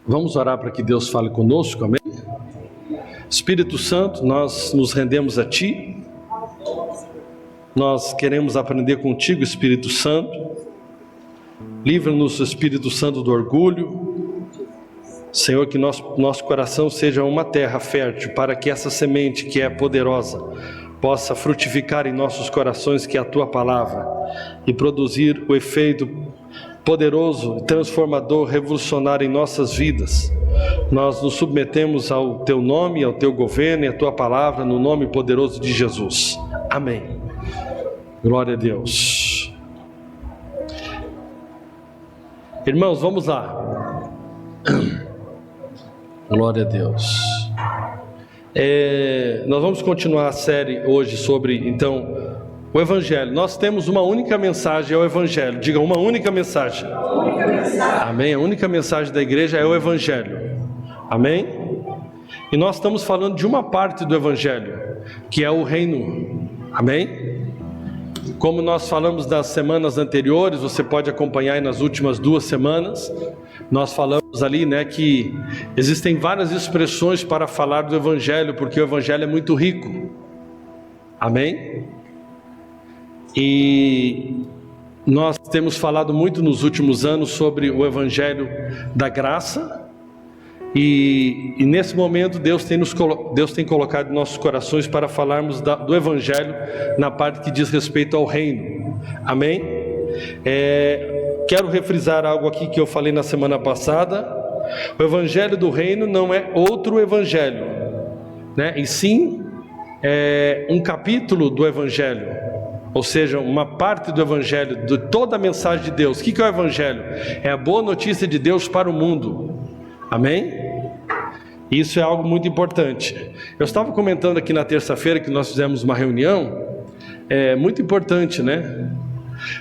Vamos orar para que Deus fale conosco, amém? Espírito Santo, nós nos rendemos a Ti, nós queremos aprender contigo, Espírito Santo. Livra-nos, Espírito Santo, do orgulho, Senhor, que nosso coração seja uma terra fértil, para que essa semente que é poderosa possa frutificar em nossos corações, que é a Tua palavra, e produzir o efeito poderoso, transformador, revolucionário em nossas vidas. Nós nos submetemos ao Teu nome, ao Teu governo e à Tua palavra, no nome poderoso de Jesus. Amém. Glória a Deus. Irmãos, vamos lá. Glória a Deus. Nós vamos continuar a série hoje sobre, então, o Evangelho. Nós temos uma única mensagem, é o Evangelho. Diga, uma única mensagem. Amém? A única mensagem da igreja é o Evangelho. Amém? E nós estamos falando de uma parte do Evangelho, que é o reino. Amém? Como nós falamos das semanas anteriores, você pode acompanhar aí nas últimas 2 semanas, nós falamos ali, que existem várias expressões para falar do Evangelho, porque o Evangelho é muito rico. Amém? E nós temos falado muito nos últimos anos sobre o Evangelho da graça, e nesse momento Deus tem colocado em nossos corações para falarmos do Evangelho na parte que diz respeito ao reino. Amém? Quero refrisar algo aqui que eu falei na semana passada. O Evangelho do reino não é outro Evangelho, e sim um capítulo do Evangelho. Ou seja, uma parte do Evangelho, de toda a mensagem de Deus. O que é o Evangelho? É a boa notícia de Deus para o mundo. Amém? Isso é algo muito importante. Eu estava comentando aqui na terça-feira que nós fizemos uma reunião. É muito importante,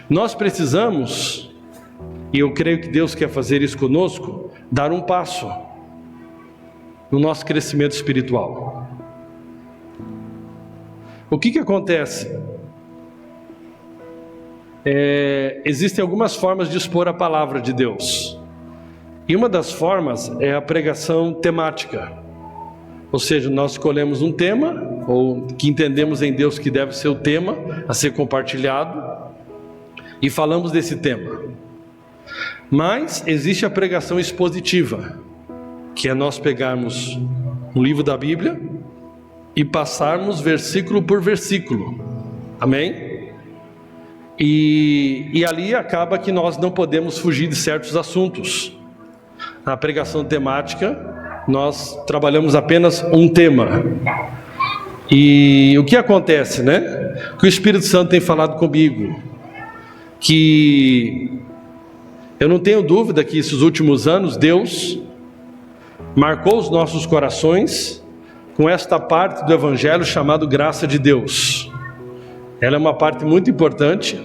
Nós precisamos, e eu creio que Deus quer fazer isso conosco, dar um passo no nosso crescimento espiritual. O que acontece? Existem algumas formas de expor a palavra de Deus, e uma das formas é a pregação temática. Ou seja, nós escolhemos um tema, ou que entendemos em Deus que deve ser o tema a ser compartilhado, e falamos desse tema. Mas existe a pregação expositiva, que é nós pegarmos um livro da Bíblia e passarmos versículo por versículo. Amém? E ali acaba que nós não podemos fugir de certos assuntos. Na pregação temática, nós trabalhamos apenas um tema. E o que acontece, Que o Espírito Santo tem falado comigo, que eu não tenho dúvida que esses últimos anos Deus marcou os nossos corações com esta parte do Evangelho chamado graça de Deus. Ela é uma parte muito importante,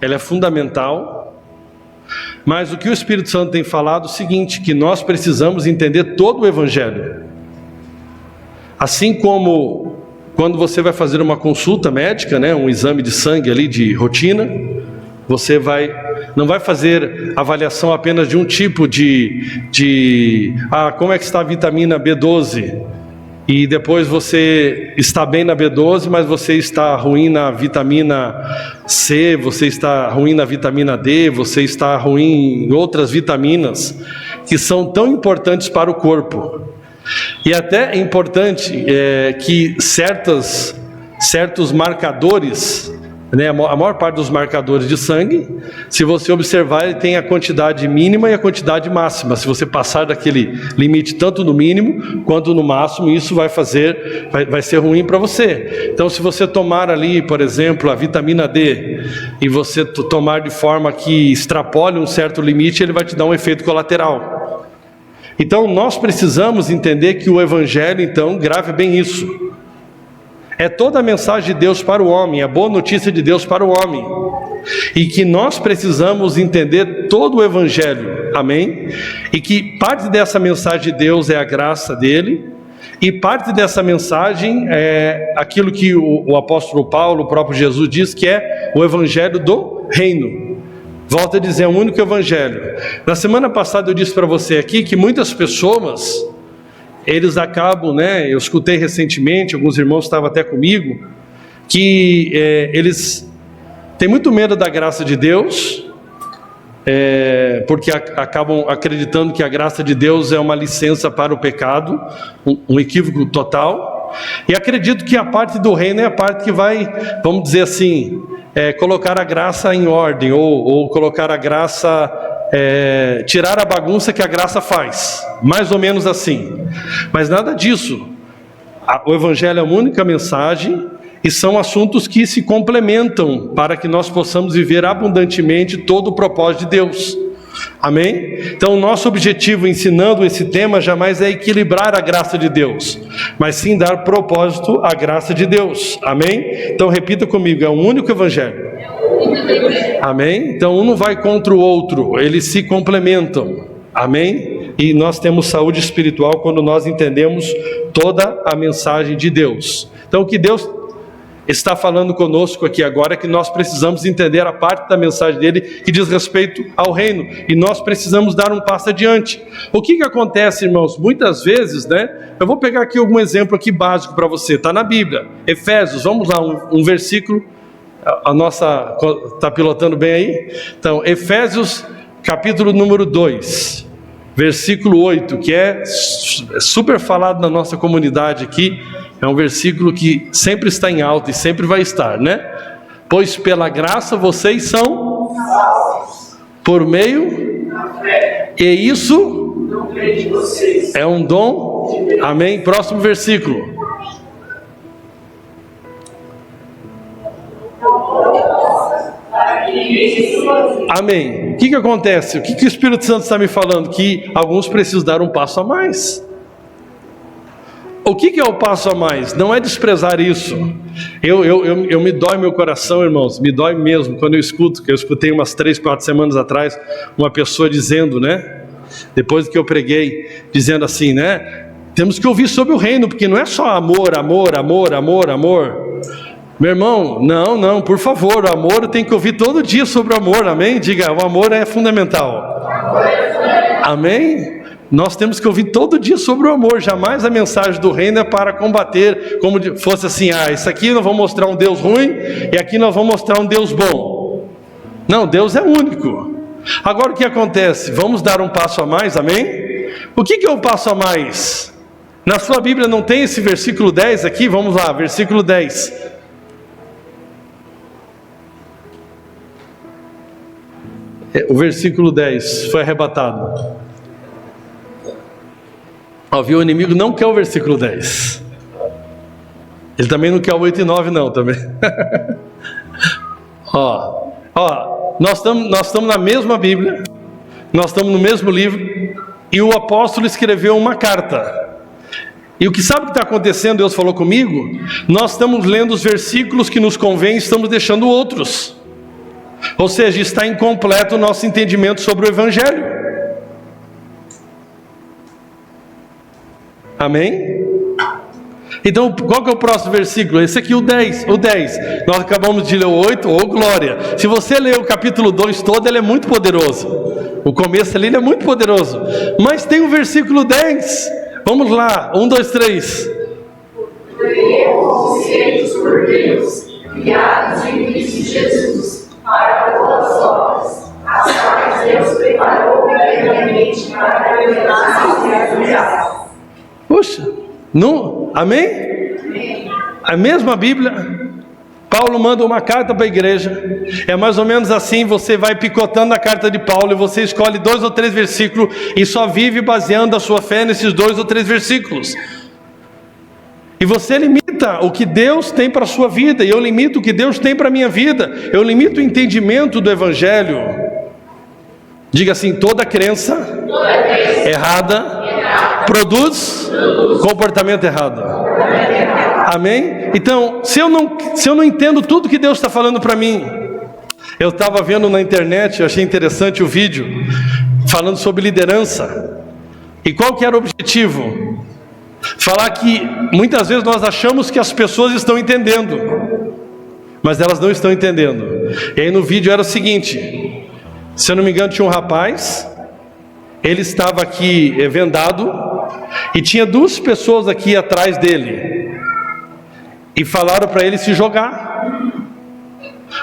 ela é fundamental, mas o que o Espírito Santo tem falado é o seguinte, que nós precisamos entender todo o Evangelho. Assim como quando você vai fazer uma consulta médica, um exame de sangue ali de rotina, você não vai fazer avaliação apenas de um tipo como é que está a vitamina B12, e depois você está bem na B12, mas você está ruim na vitamina C, você está ruim na vitamina D, você está ruim em outras vitaminas que são tão importantes para o corpo. E até é importante que certos marcadores, a maior parte dos marcadores de sangue, se você observar, ele tem a quantidade mínima e a quantidade máxima. Se você passar daquele limite tanto no mínimo quanto no máximo, isso vai ser ruim para você. Então, se você tomar ali, por exemplo, a vitamina D, e você tomar de forma que extrapole um certo limite, ele vai te dar um efeito colateral. Então, nós precisamos entender que o Evangelho, então, grave bem isso. É toda a mensagem de Deus para o homem, a boa notícia de Deus para o homem. E que nós precisamos entender todo o Evangelho, amém? E que parte dessa mensagem de Deus é a graça dele, e parte dessa mensagem é aquilo que o apóstolo Paulo, o próprio Jesus diz, que é o Evangelho do reino. Volto a dizer, é o único evangelho. Na semana passada eu disse para você aqui que muitas pessoas, eles acabam, eu escutei recentemente, alguns irmãos estavam até comigo, que eles têm muito medo da graça de Deus, porque acabam acreditando que a graça de Deus é uma licença para o pecado, um equívoco total, e acredito que a parte do reino é a parte que vai, vamos dizer assim, colocar a graça em ordem, ou colocar a graça, tirar a bagunça que a graça faz, mais ou menos assim. Mas nada disso. O evangelho é a única mensagem, e são assuntos que se complementam para que nós possamos viver abundantemente todo o propósito de Deus. Amém? Então o nosso objetivo ensinando esse tema jamais é equilibrar a graça de Deus, mas sim dar propósito à graça de Deus. Amém? Então repita comigo, é o único evangelho. Amém? Então um não vai contra o outro, eles se complementam. Amém? E nós temos saúde espiritual quando nós entendemos toda a mensagem de Deus. Então o que Deus está falando conosco aqui agora é que nós precisamos entender a parte da mensagem dele que diz respeito ao reino, e nós precisamos dar um passo adiante. O que acontece, irmãos? Muitas vezes, eu vou pegar aqui algum exemplo aqui básico para você, está na Bíblia, Efésios, vamos lá, um versículo, a nossa, está pilotando bem aí? Então, Efésios, capítulo número 2, versículo 8, que é super falado na nossa comunidade aqui. É um versículo que sempre está em alta e sempre vai estar, Pois pela graça vocês são por meio, e isso é um dom. Amém? Próximo versículo. Amém. O que acontece? O que o Espírito Santo está me falando? Que alguns precisam dar um passo a mais. O que é o passo a mais? Não é desprezar isso. Eu me dói meu coração, irmãos, me dói mesmo quando eu escuto, que eu escutei umas 3, 4 semanas atrás, uma pessoa dizendo, depois que eu preguei, dizendo assim, temos que ouvir sobre o reino, porque não é só amor, amor, amor, amor, amor. Meu irmão, não, por favor, o amor eu tenho que ouvir todo dia sobre o amor, amém? Diga, o amor é fundamental. Amém? Nós temos que ouvir todo dia sobre o amor. Jamais a mensagem do reino é para combater, como fosse assim, isso aqui nós vamos mostrar um Deus ruim, e aqui nós vamos mostrar um Deus bom. Não, Deus é único. Agora o que acontece? Vamos dar um passo a mais, amém? O que é o passo a mais? Na sua Bíblia não tem esse versículo 10 aqui? Vamos lá, versículo 10. O versículo 10 foi arrebatado. Viu? O inimigo não quer o versículo 10. Ele também não quer o 8 e 9 não, também. Nós estamos na mesma Bíblia, nós estamos no mesmo livro, e o apóstolo escreveu uma carta. E o que sabe o que está acontecendo? Deus falou comigo. Nós estamos lendo os versículos que nos convém, estamos deixando outros. Ou seja, está incompleto o nosso entendimento sobre o Evangelho. Amém? Então, qual que é o próximo versículo? Esse aqui, o 10. Nós acabamos de ler o 8, glória. Se você ler o capítulo 2 todo, ele é muito poderoso. O começo ali ele é muito poderoso. Mas tem o versículo 10. Vamos lá, 1, 2, 3. Feitos por Deus, criados em Cristo Jesus, para boas obras, as quais Deus preparou previamente para realizar. Puxa, não, amém? A mesma Bíblia, Paulo manda uma carta para a igreja, é mais ou menos assim, você vai picotando a carta de Paulo e você escolhe 2 ou 3 versículos e só vive baseando a sua fé nesses 2 ou 3 versículos. E você limita o que Deus tem para a sua vida, e eu limito o que Deus tem para a minha vida, eu limito o entendimento do Evangelho. Diga assim, toda crença errada produz comportamento errado. Amém? Então, se eu não entendo tudo que Deus está falando para mim, eu estava vendo na internet, eu achei interessante o vídeo, falando sobre liderança, e qual que era o objetivo? Falar que muitas vezes nós achamos que as pessoas estão entendendo, mas elas não estão entendendo. E aí no vídeo era o seguinte: Se eu não me engano, tinha um rapaz, ele estava aqui vendado, e tinha 2 pessoas aqui atrás dele, e falaram para ele se jogar.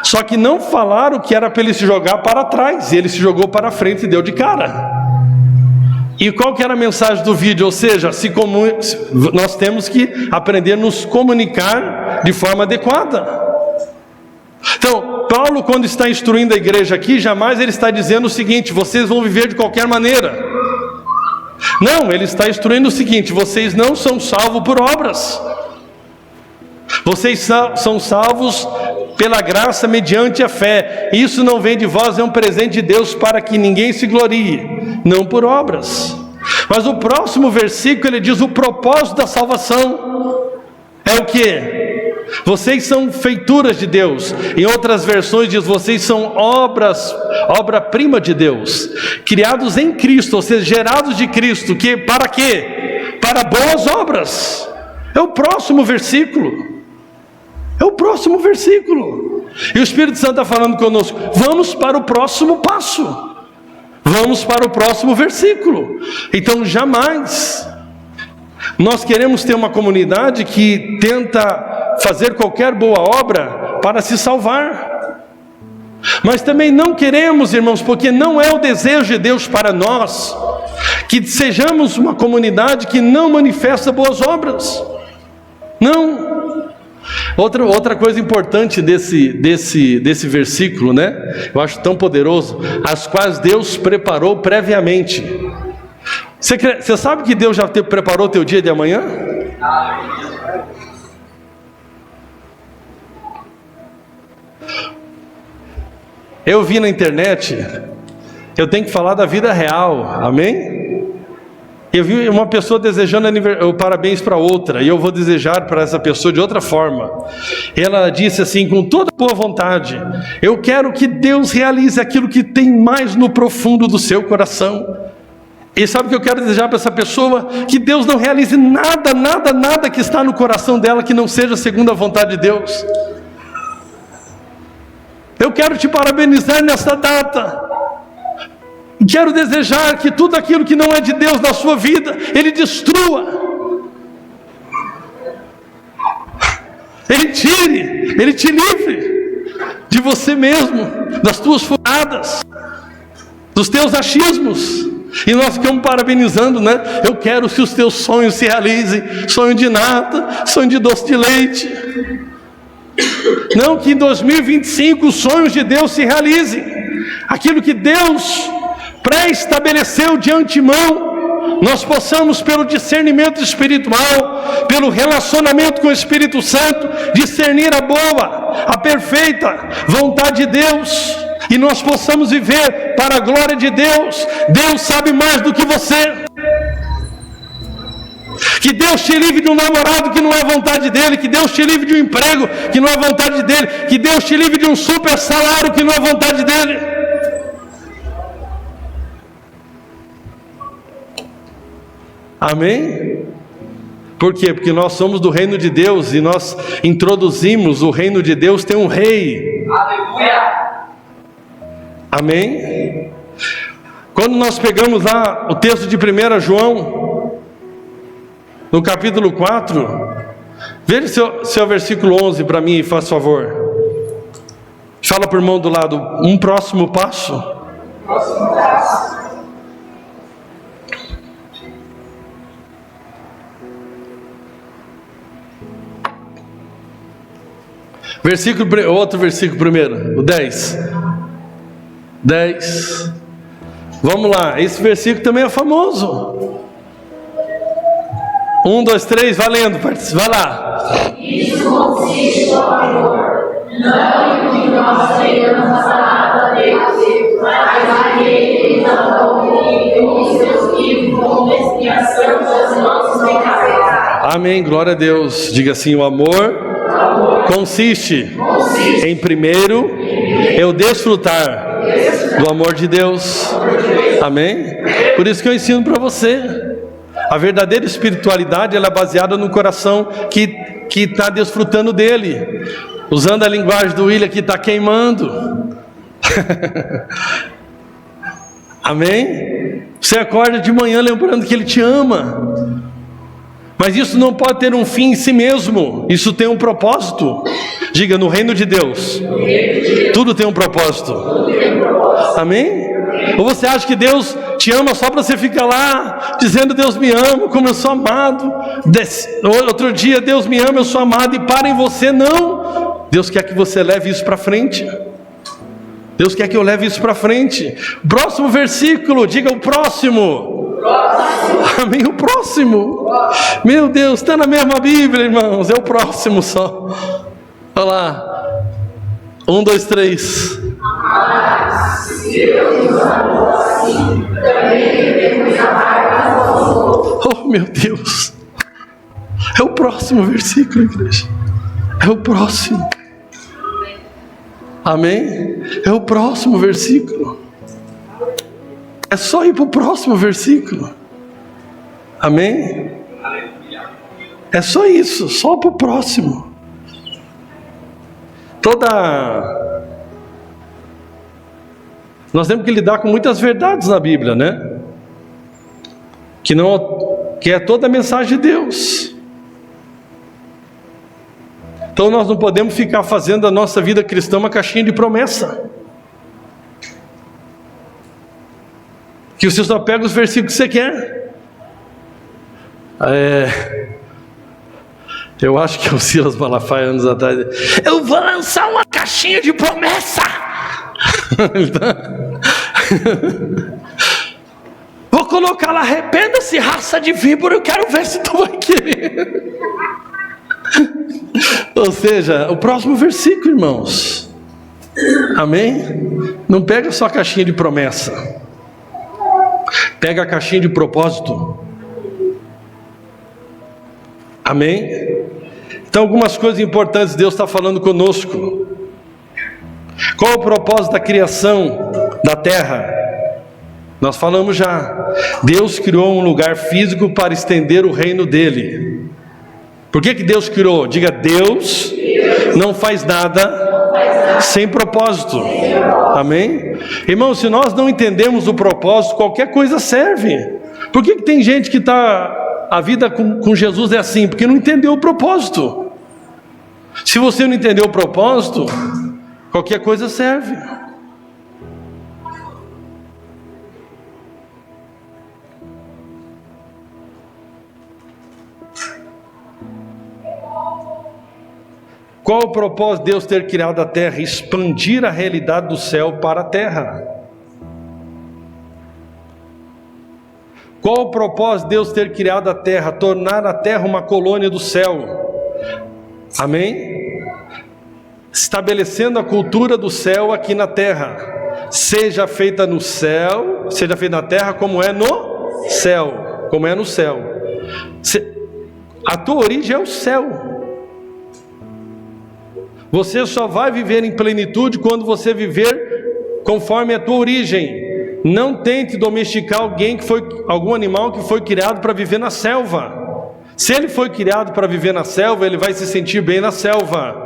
Só que não falaram que era para ele se jogar para trás, e ele se jogou para frente e deu de cara. E qual que era a mensagem do vídeo? Ou seja, nós temos que aprender a nos comunicar de forma adequada. Então, Paulo, quando está instruindo a igreja aqui, jamais ele está dizendo o seguinte: vocês vão viver de qualquer maneira. Não, ele está instruindo o seguinte: vocês não são salvos por obras. Vocês são salvos pela graça mediante a fé. Isso não vem de vós, é um presente de Deus para que ninguém se glorie, não por obras. Mas o próximo versículo ele diz: o propósito da salvação é o quê? Vocês são feituras de Deus. Em outras versões diz: vocês são obra-prima de Deus, criados em Cristo, ou seja, gerados de Cristo. Para quê? Para boas obras. É o próximo versículo. É o próximo versículo. E o Espírito Santo está falando conosco: vamos para o próximo passo, vamos para o próximo versículo. Então jamais nós queremos ter uma comunidade que tenta fazer qualquer boa obra para se salvar, mas também não queremos, irmãos, porque não é o desejo de Deus para nós, que sejamos uma comunidade que não manifesta boas obras. Não. Outra coisa importante desse versículo, né? Eu acho tão poderoso: as quais Deus preparou previamente. Você sabe que Deus já preparou o teu dia de amanhã? Eu vi na internet, eu tenho que falar da vida real, amém? Eu vi uma pessoa desejando parabéns para outra, e eu vou desejar para essa pessoa de outra forma. Ela disse assim, com toda boa vontade: eu quero que Deus realize aquilo que tem mais no profundo do seu coração. E sabe o que eu quero desejar para essa pessoa? Que Deus não realize nada que está no coração dela que não seja segundo a vontade de Deus. Eu quero te parabenizar nesta data. Quero desejar que tudo aquilo que não é de Deus na sua vida, Ele destrua, Ele tire, Ele te livre de você mesmo, das tuas furadas, dos teus achismos. E nós ficamos parabenizando, né? Eu quero que os teus sonhos se realizem. Sonho de nata, sonho de doce de leite. Não, que em 2025 os sonhos de Deus se realizem. Aquilo que Deus pré-estabeleceu de antemão, nós possamos, pelo discernimento espiritual, pelo relacionamento com o Espírito Santo, discernir a boa, a perfeita vontade de Deus, e nós possamos viver para a glória de Deus. Deus sabe mais do que você. Que Deus te livre de um namorado que não é vontade dele, que Deus te livre de um emprego que não é vontade dele, que Deus te livre de um super salário que não é vontade dele. Amém? Por quê? Porque nós somos do reino de Deus e nós introduzimos o reino de Deus, tem um rei. Aleluia! Amém? Quando nós pegamos lá o texto de 1 João, no capítulo 4, veja seu versículo 11 para mim, faz favor. Fala para o irmão do lado, um próximo passo. Próximo passo. Outro versículo primeiro, o 10. Vamos lá, esse versículo também é famoso. 1, 2, 3, valendo, vai lá. Isso consiste no amor, não em que nós tenhamos falado a Deus, mas aquele não comigo os seus filhos como expiação dos nossos pecados. Amém, glória a Deus. Diga assim: o amor consiste em primeiro eu desfrutar do amor de Deus. Amém? Por isso que eu ensino para você. A verdadeira espiritualidade, ela é baseada no coração que está desfrutando dele. Usando a linguagem do William, que está queimando. Amém? Você acorda de manhã lembrando que Ele te ama. Mas isso não pode ter um fim em si mesmo. Isso tem um propósito. Diga, no reino de Deus, tudo tem um propósito. Amém? Ou você acha que Deus te ama só para você ficar lá dizendo Deus me ama, como eu sou amado. Outro dia, Deus me ama, eu sou amado, e para em você? Não. Deus quer que você leve isso para frente. Deus quer que eu leve isso para frente. Próximo versículo, diga o próximo. Amém, o próximo. Meu Deus, está na mesma Bíblia, irmãos. É o próximo só. Olha lá. 1, 2, 3. Oh, meu Deus. É o próximo versículo, igreja. É o próximo. Amém? É o próximo versículo. É só ir para o próximo versículo. Amém? É só isso, só para o próximo. Nós temos que lidar com muitas verdades na Bíblia, né? Que é toda a mensagem de Deus. Então nós não podemos ficar fazendo a nossa vida cristã uma caixinha de promessa. Que você só pega os versículos que você quer. Eu acho que é o Silas Malafaia, anos atrás. Eu vou lançar uma caixinha de promessa. Vou colocar lá, arrependa-se, raça de víbora, eu quero ver se tu vai querer. Ou seja, o próximo versículo, irmãos. Amém? Não pega só a caixinha de promessa. Pega a caixinha de propósito. Amém? Então, algumas coisas importantes Deus está falando conosco. Qual é o propósito da criação da terra? Nós falamos já. Deus criou um lugar físico para estender o reino dele. Por que Deus criou? Diga, Deus não faz nada sem propósito. Amém? Irmão, se nós não entendemos o propósito, qualquer coisa serve. Por que tem gente que a vida com Jesus é assim? Porque não entendeu o propósito. Se você não entendeu o propósito, qualquer coisa serve. Qual o propósito de Deus ter criado a terra? Expandir a realidade do céu para a terra. Qual o propósito de Deus ter criado a terra? Tornar a terra uma colônia do céu. Amém? Estabelecendo a cultura do céu aqui na terra. Seja feita no céu, seja feita na terra como é no céu. Como é no céu. A tua origem é o céu. Você só vai viver em plenitude quando você viver conforme a tua origem. Não tente domesticar algum animal que foi criado para viver na selva. Se ele foi criado para viver na selva, ele vai se sentir bem na selva.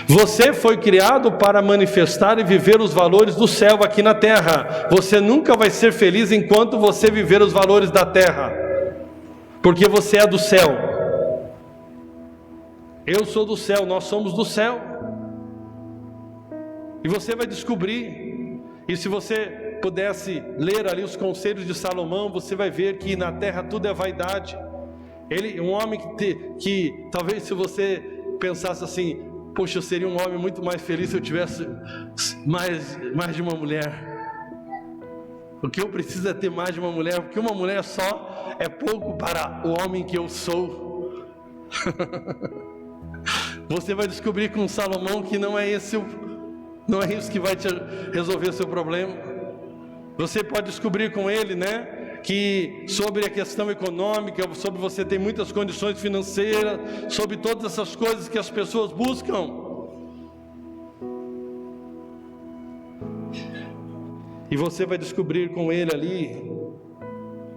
Você foi criado para manifestar e viver os valores do céu aqui na terra. Você nunca vai ser feliz enquanto você viver os valores da terra, porque você é do céu. Eu sou do céu, nós somos do céu. E você vai descobrir. E se você pudesse ler ali os conselhos de Salomão, você vai ver que na terra tudo é vaidade. Um homem que talvez, se você pensasse assim, poxa, eu seria um homem muito mais feliz se eu tivesse mais de uma mulher. O que eu preciso é ter mais de uma mulher, porque uma mulher só é pouco para o homem que eu sou. Você vai descobrir com Salomão que não é isso que vai te resolver o seu problema. Você pode descobrir com ele, né, que sobre a questão econômica, sobre você ter muitas condições financeiras, sobre todas essas coisas que as pessoas buscam. E você vai descobrir com ele ali,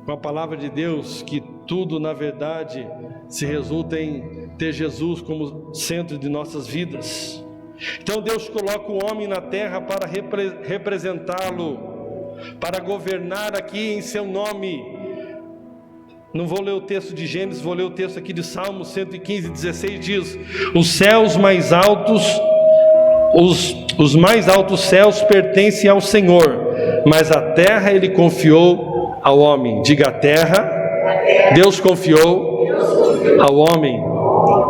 com a palavra de Deus, que tudo na verdade se resulta em ter Jesus como centro de nossas vidas. Então Deus coloca o homem na terra para representá-lo, para governar aqui em seu nome. Não vou ler o texto de Gênesis, vou ler o texto aqui de Salmos 115:16, diz: os céus mais altos, os mais altos céus pertencem ao Senhor, mas a terra Ele confiou ao homem. Diga: a terra, Deus confiou ao homem.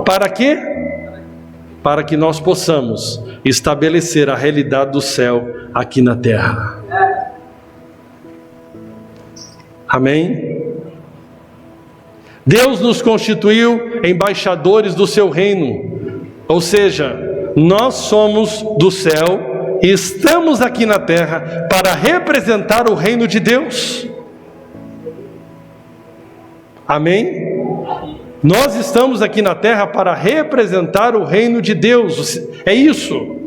Para quê? Para que nós possamos estabelecer a realidade do céu aqui na terra. Amém? Deus nos constituiu embaixadores do seu reino, ou seja, nós somos do céu e estamos aqui na terra para representar o reino de Deus. Amém? Nós estamos aqui na terra para representar o reino de Deus. É isso.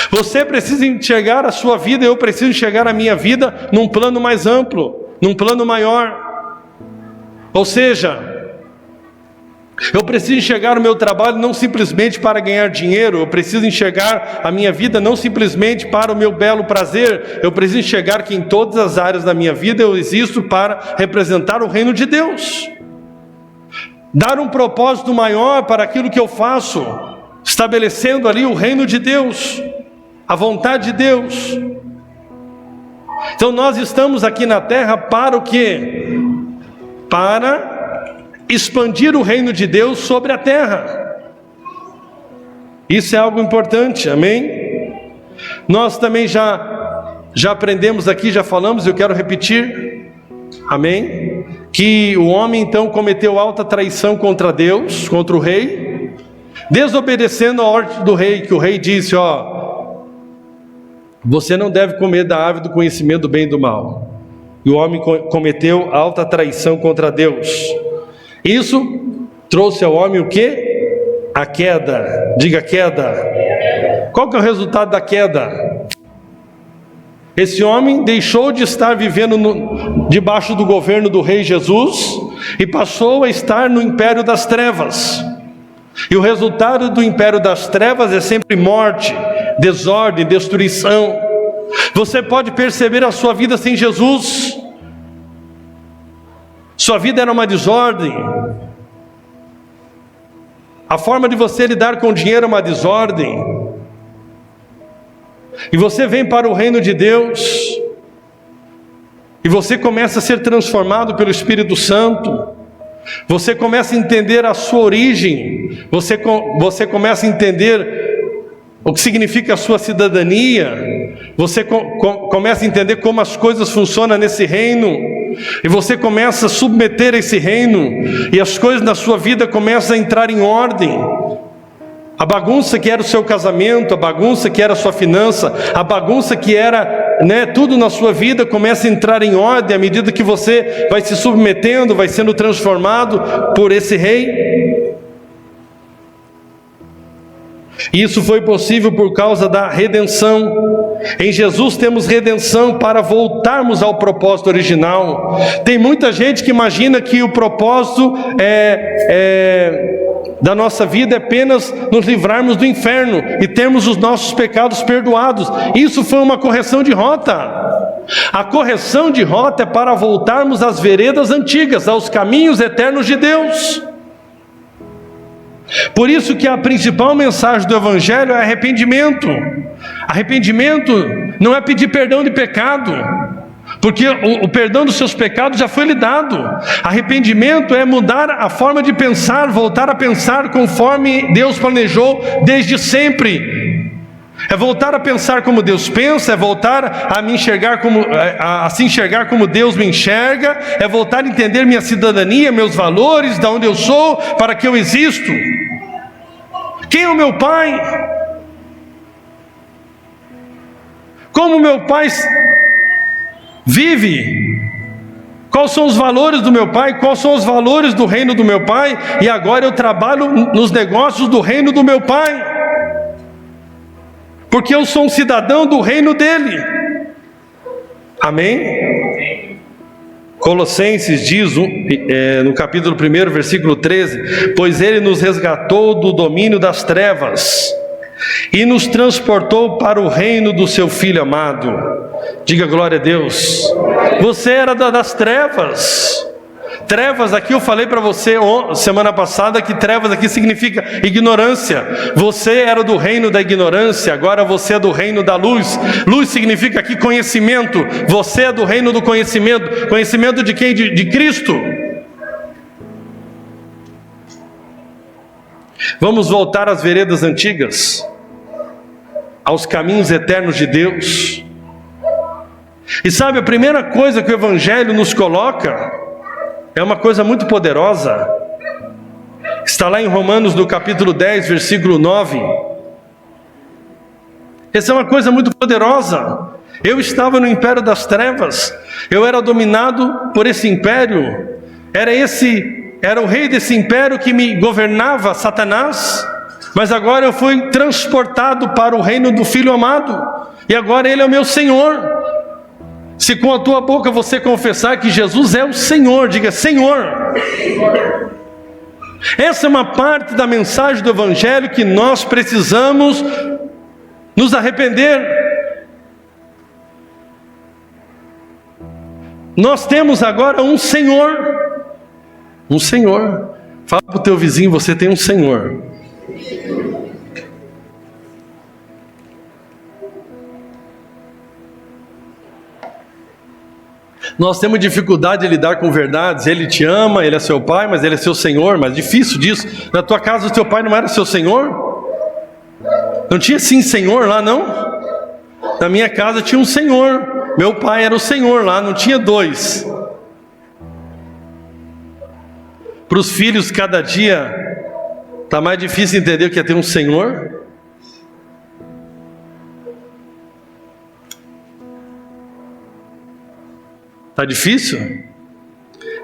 Você precisa enxergar a sua vida, eu preciso enxergar a minha vida num plano mais amplo, num plano maior. Ou seja, eu preciso enxergar o meu trabalho não simplesmente para ganhar dinheiro, eu preciso enxergar a minha vida não simplesmente para o meu belo prazer, eu preciso enxergar que em todas as áreas da minha vida eu existo para representar o reino de Deus. Dar um propósito maior para aquilo que eu faço, estabelecendo ali o reino de Deus, a vontade de Deus. Então nós estamos aqui na terra para o quê? Para expandir o reino de Deus sobre a terra. Isso é algo importante, amém? Nós também já aprendemos aqui, já falamos, eu quero repetir, amém? Que o homem então cometeu alta traição contra Deus, contra o rei, desobedecendo a ordem do rei, que o rei disse: você não deve comer da árvore do conhecimento do bem e do mal. E o homem cometeu alta traição contra Deus. Isso trouxe ao homem o quê? A queda. Diga: queda. Qual que é o resultado da queda? Esse homem deixou de estar vivendo debaixo do governo do rei Jesus e passou a estar no império das trevas. E o resultado do império das trevas é sempre morte, desordem, destruição. Você pode perceber a sua vida sem Jesus. Sua vida era uma desordem. A forma de você lidar com o dinheiro é uma desordem. E você vem para o reino de Deus, e você começa a ser transformado pelo Espírito Santo. Você começa a entender a sua origem. Você começa a entender o que significa a sua cidadania. Você começa a entender como as coisas funcionam nesse reino. E você começa a submeter esse reino, e as coisas na sua vida começam a entrar em ordem. A bagunça que era o seu casamento, a bagunça que era a sua finança, a bagunça que era, tudo na sua vida começa a entrar em ordem à medida que você vai se submetendo, vai sendo transformado por esse rei. Isso foi possível por causa da redenção. Em Jesus temos redenção para voltarmos ao propósito original. Tem muita gente que imagina que o propósito da nossa vida é apenas nos livrarmos do inferno e termos os nossos pecados perdoados. Isso foi uma correção de rota. A correção de rota é para voltarmos às veredas antigas, aos caminhos eternos de Deus. Por isso que a principal mensagem do Evangelho é arrependimento. Arrependimento não é pedir perdão de pecado, porque o perdão dos seus pecados já foi lhe dado. Arrependimento é mudar a forma de pensar, voltar a pensar conforme Deus planejou desde sempre. É voltar a pensar como Deus pensa, é voltar a me enxergar a se enxergar como Deus me enxerga, é voltar a entender minha cidadania, meus valores, de onde eu sou, para que eu existo. Quem é o meu pai? Como meu pai vive? Quais são os valores do meu pai? Quais são os valores do reino do meu pai? E agora eu trabalho nos negócios do reino do meu pai, porque eu sou um cidadão do reino dele. Amém? Colossenses diz no capítulo 1, versículo 13: pois ele nos resgatou do domínio das trevas e nos transportou para o reino do seu Filho amado, Diga glória a Deus. Você era das trevas. Trevas aqui, eu falei para você semana passada que trevas aqui significa ignorância. Você era do reino da ignorância, agora você é do reino da luz. Luz significa aqui conhecimento. Você é do reino do conhecimento. Conhecimento de quem? De Cristo. Vamos voltar às veredas antigas, aos caminhos eternos de Deus. E sabe, a primeira coisa que o Evangelho nos coloca é uma coisa muito poderosa. Está lá em Romanos, no capítulo 10, versículo 9. Essa é uma coisa muito poderosa. Eu estava no império das trevas. Eu era dominado por esse império. Era o rei desse império que me governava, Satanás. Mas agora eu fui transportado para o reino do Filho amado. E agora Ele é o meu Senhor. Se com a tua boca você confessar que Jesus é o Senhor, diga Senhor. Essa é uma parte da mensagem do Evangelho que nós precisamos nos arrepender. Nós temos agora um Senhor. Um Senhor. Fala para o teu vizinho, você tem um Senhor. Nós temos dificuldade de lidar com verdades. Ele te ama, Ele é seu pai, mas Ele é seu Senhor. Mas difícil disso. Na tua casa o teu pai não era seu Senhor? Não tinha sim Senhor lá não? Na minha casa tinha um Senhor. Meu pai era o Senhor lá, não tinha dois. Para os filhos cada dia está mais difícil entender o que é ter um Senhor. Está difícil?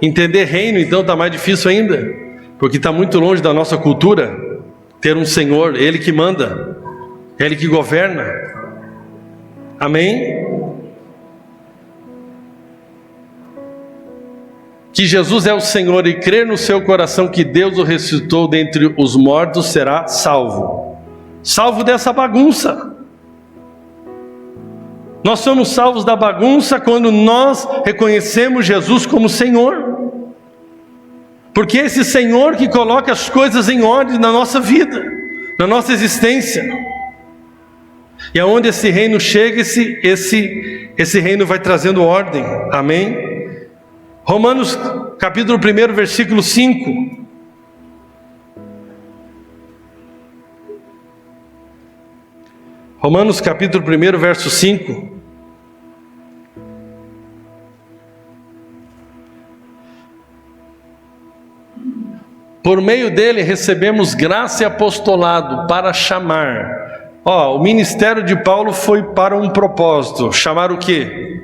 Entender reino, então, está mais difícil ainda, porque está muito longe da nossa cultura ter um Senhor, Ele que manda, Ele que governa. Amém? Que Jesus é o Senhor e crer no seu coração que Deus o ressuscitou dentre os mortos será salvo. Salvo dessa bagunça. Nós somos salvos da bagunça quando nós reconhecemos Jesus como Senhor. Porque é esse Senhor que coloca as coisas em ordem na nossa vida, na nossa existência. E aonde esse reino chega, esse reino vai trazendo ordem. Amém? Romanos capítulo 1, versículo 5. Romanos capítulo 1, verso 5. Por meio dele recebemos graça e apostolado para chamar. O ministério de Paulo foi para um propósito. Chamar o quê?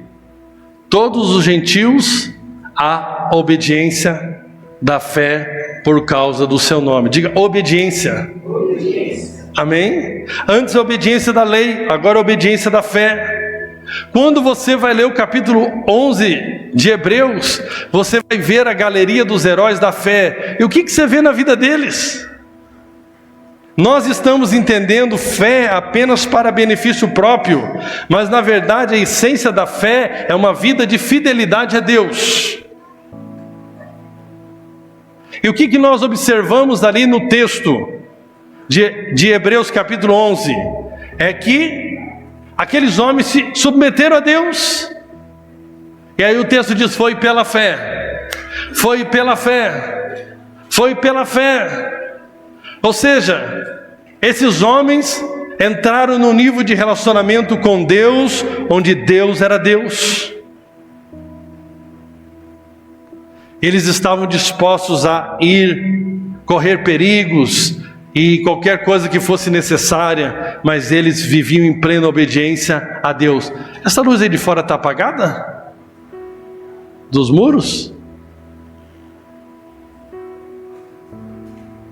Todos os gentios à obediência da fé por causa do seu nome. Diga obediência. Amém? Antes a obediência da lei, agora a obediência da fé. Quando você vai ler o capítulo 11 de Hebreus, você vai ver a galeria dos heróis da fé. E o que você vê na vida deles? Nós estamos entendendo fé apenas para benefício próprio, mas na verdade a essência da fé é uma vida de fidelidade a Deus. E o que nós observamos ali no texto de Hebreus capítulo 11? É que aqueles homens se submeteram a Deus. E aí o texto diz, foi pela fé. Foi pela fé. Foi pela fé. Ou seja, esses homens entraram num nível de relacionamento com Deus, onde Deus era Deus. Eles estavam dispostos a correr perigos e qualquer coisa que fosse necessária, mas eles viviam em plena obediência a Deus. Essa luz aí de fora está apagada? Dos muros?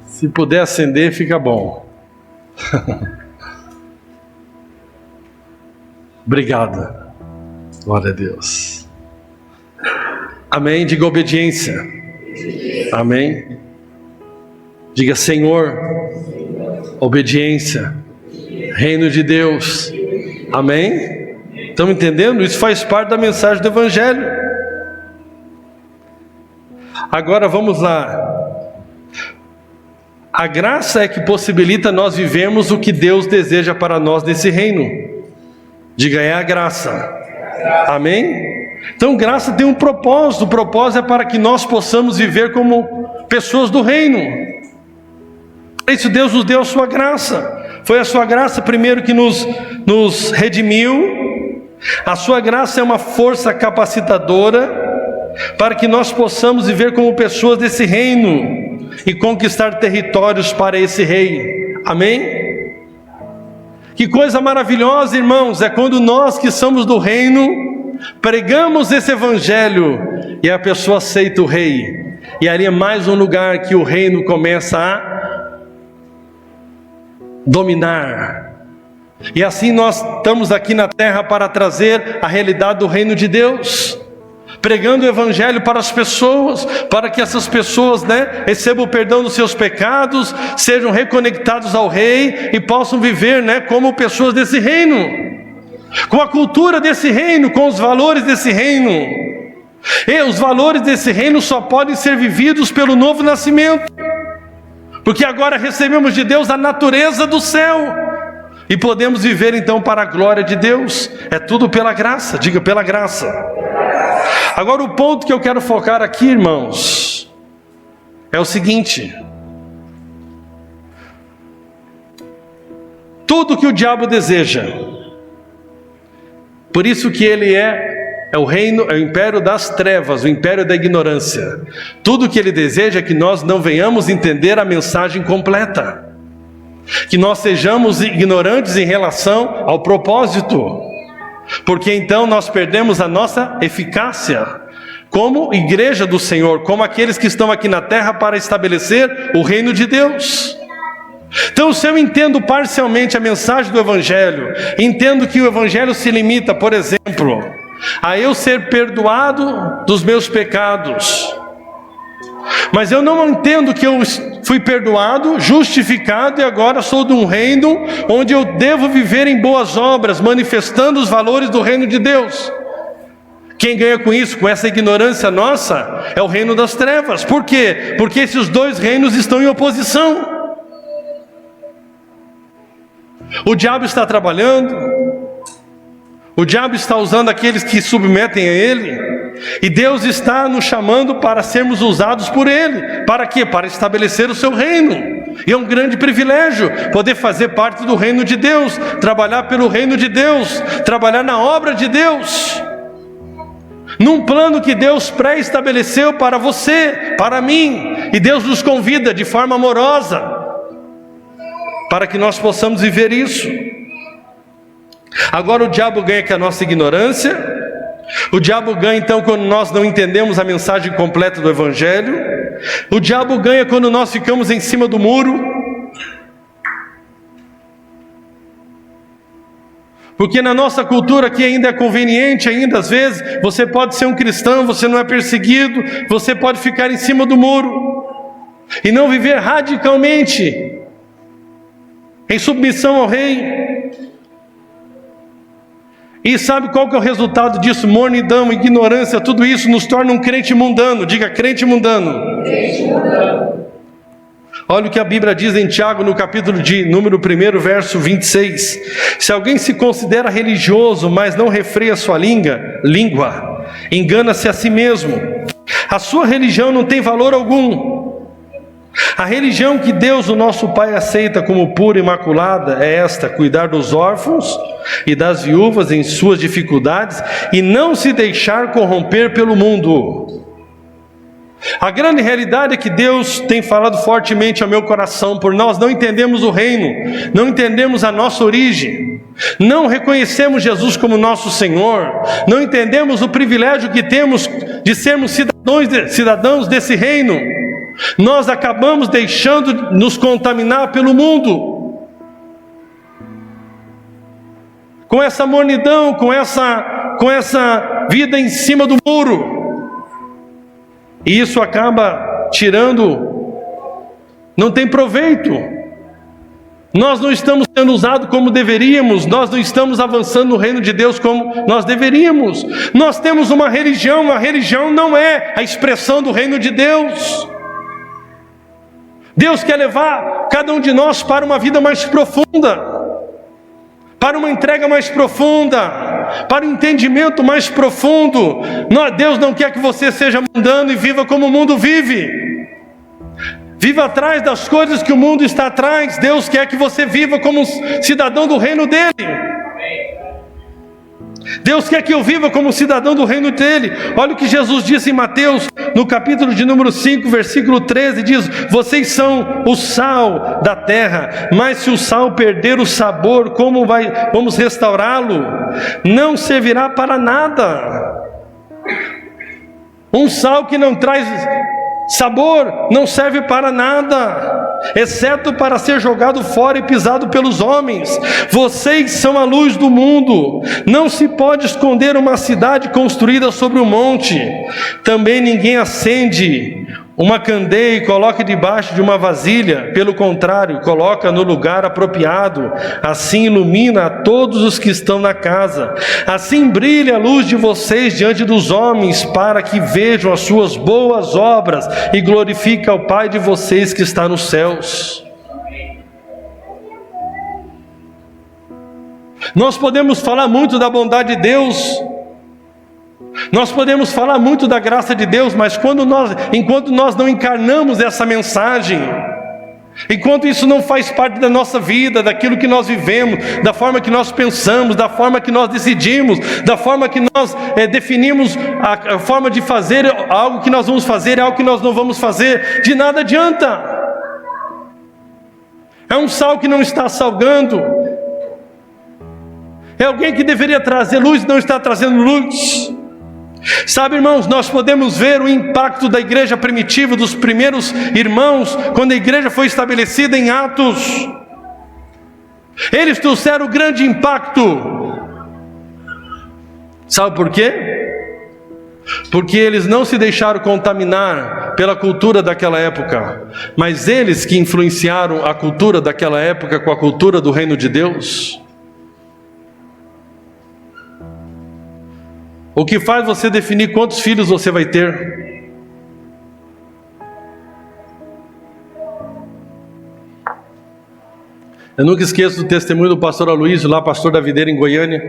Se puder acender, fica bom. Obrigado. Glória a Deus. Amém. Diga obediência. Amém. Diga Senhor. Obediência. Reino de Deus. Amém. Estamos entendendo? Isso faz parte da mensagem do Evangelho. Agora vamos lá. A graça é que possibilita nós vivermos o que Deus deseja para nós nesse reino. Diga, é a graça. Amém? Então graça tem um propósito. O propósito é para que nós possamos viver como pessoas do reino. Por isso Deus nos deu a sua graça. Foi a sua graça primeiro que nos redimiu. A sua graça é uma força capacitadora para que nós possamos viver como pessoas desse reino e conquistar territórios para esse rei. Amém? Que coisa maravilhosa, irmãos, é quando nós que somos do reino pregamos esse evangelho e a pessoa aceita o rei. E ali é mais um lugar que o reino começa a dominar. E assim nós estamos aqui na terra para trazer a realidade do reino de Deus, pregando o evangelho para as pessoas, para que essas pessoas, recebam o perdão dos seus pecados, sejam reconectados ao rei e possam viver, como pessoas desse reino, com a cultura desse reino, com os valores desse reino. E os valores desse reino só podem ser vividos pelo novo nascimento, porque agora recebemos de Deus a natureza do céu e podemos viver então para a glória de Deus. É tudo pela graça, diga, pela graça. Agora o ponto que eu quero focar aqui, irmãos, é o seguinte: tudo que o diabo deseja, por isso que ele é o reino, é o império das trevas, o império da ignorância. Tudo que ele deseja é que nós não venhamos entender a mensagem completa, que nós sejamos ignorantes em relação ao propósito, porque então nós perdemos a nossa eficácia como igreja do Senhor, como aqueles que estão aqui na terra para estabelecer o reino de Deus. Então, se eu entendo parcialmente a mensagem do Evangelho, entendo que o Evangelho se limita, por exemplo, a eu ser perdoado dos meus pecados, mas eu não entendo que eu fui perdoado, justificado e agora sou de um reino onde eu devo viver em boas obras, manifestando os valores do reino de Deus. Quem ganha com isso, com essa ignorância nossa, é o reino das trevas. Por quê? Porque esses dois reinos estão em oposição. O diabo está trabalhando, o diabo está usando aqueles que submetem a ele, e Deus está nos chamando para sermos usados por ele. Para quê? Para estabelecer o seu reino. E é um grande privilégio poder fazer parte do reino de Deus, trabalhar pelo reino de Deus, trabalhar na obra de Deus, num plano que Deus pré-estabeleceu para você, para mim. E Deus nos convida de forma amorosa para que nós possamos viver isso. Agora o diabo ganha com a nossa ignorância. O diabo ganha então quando nós não entendemos a mensagem completa do Evangelho. O diabo ganha quando nós ficamos em cima do muro, porque na nossa cultura aqui ainda é conveniente, ainda às vezes, você pode ser um cristão, você não é perseguido, você pode ficar em cima do muro e não viver radicalmente em submissão ao rei. E sabe qual que é o resultado disso? Mornidão, ignorância, tudo isso nos torna um crente mundano. Diga, crente mundano. Crente mundano. Olha o que a Bíblia diz em Tiago, no capítulo de número 1, verso 26. Se alguém se considera religioso, mas não refreia sua língua, engana-se a si mesmo. A sua religião não tem valor algum. A religião que Deus, o nosso Pai, aceita como pura e imaculada é esta: cuidar dos órfãos e das viúvas em suas dificuldades e não se deixar corromper pelo mundo. A grande realidade é que Deus tem falado fortemente ao meu coração, por nós não entendemos o reino, não entendemos a nossa origem, não reconhecemos Jesus como nosso Senhor, não entendemos o privilégio que temos de sermos cidadãos desse reino. Nós acabamos deixando nos contaminar pelo mundo, com essa mornidão, com essa vida em cima do muro, e isso acaba tirando, não tem proveito. Nós não estamos sendo usados como deveríamos, nós não estamos avançando no reino de Deus como nós deveríamos. Nós temos uma religião, a religião não é a expressão do reino de Deus. Deus quer levar cada um de nós para uma vida mais profunda, para uma entrega mais profunda, para um entendimento mais profundo. Deus não quer que você seja mundano e viva como o mundo vive. Viva atrás das coisas que o mundo está atrás. Deus quer que você viva como um cidadão do reino dele. Deus quer que eu viva como cidadão do reino dele. Olha o que Jesus disse em Mateus, no capítulo de número 5, versículo 13, diz: vocês são o sal da terra, mas se o sal perder o sabor, como vamos restaurá-lo? Não servirá para nada. Um sal que não traz sabor não serve para nada, exceto para ser jogado fora e pisado pelos homens. Vocês são a luz do mundo. Não se pode esconder uma cidade construída sobre um monte. Também ninguém acende uma candeia e coloca debaixo de uma vasilha. Pelo contrário, coloca no lugar apropriado. Assim ilumina a todos os que estão na casa. Assim brilha a luz de vocês diante dos homens, para que vejam as suas boas obras e glorifiquem ao Pai de vocês que está nos céus. Nós podemos falar muito da bondade de Deus, nós podemos falar muito da graça de Deus, mas enquanto nós não encarnamos essa mensagem, enquanto isso não faz parte da nossa vida, daquilo que nós vivemos, da forma que nós pensamos, da forma que nós decidimos, da forma que nós definimos a forma de fazer algo que nós vamos fazer, algo que nós não vamos fazer, de nada adianta. É um sal que não está salgando. É alguém que deveria trazer luz e não está trazendo luz. Sabe, irmãos, nós podemos ver o impacto da igreja primitiva, dos primeiros irmãos, quando a igreja foi estabelecida em Atos. Eles trouxeram grande impacto. Sabe por quê? Porque eles não se deixaram contaminar pela cultura daquela época, mas eles que influenciaram a cultura daquela época com a cultura do reino de Deus. O que faz você definir quantos filhos você vai ter? Eu nunca esqueço do testemunho do pastor Aloysio, lá pastor da Videira em Goiânia.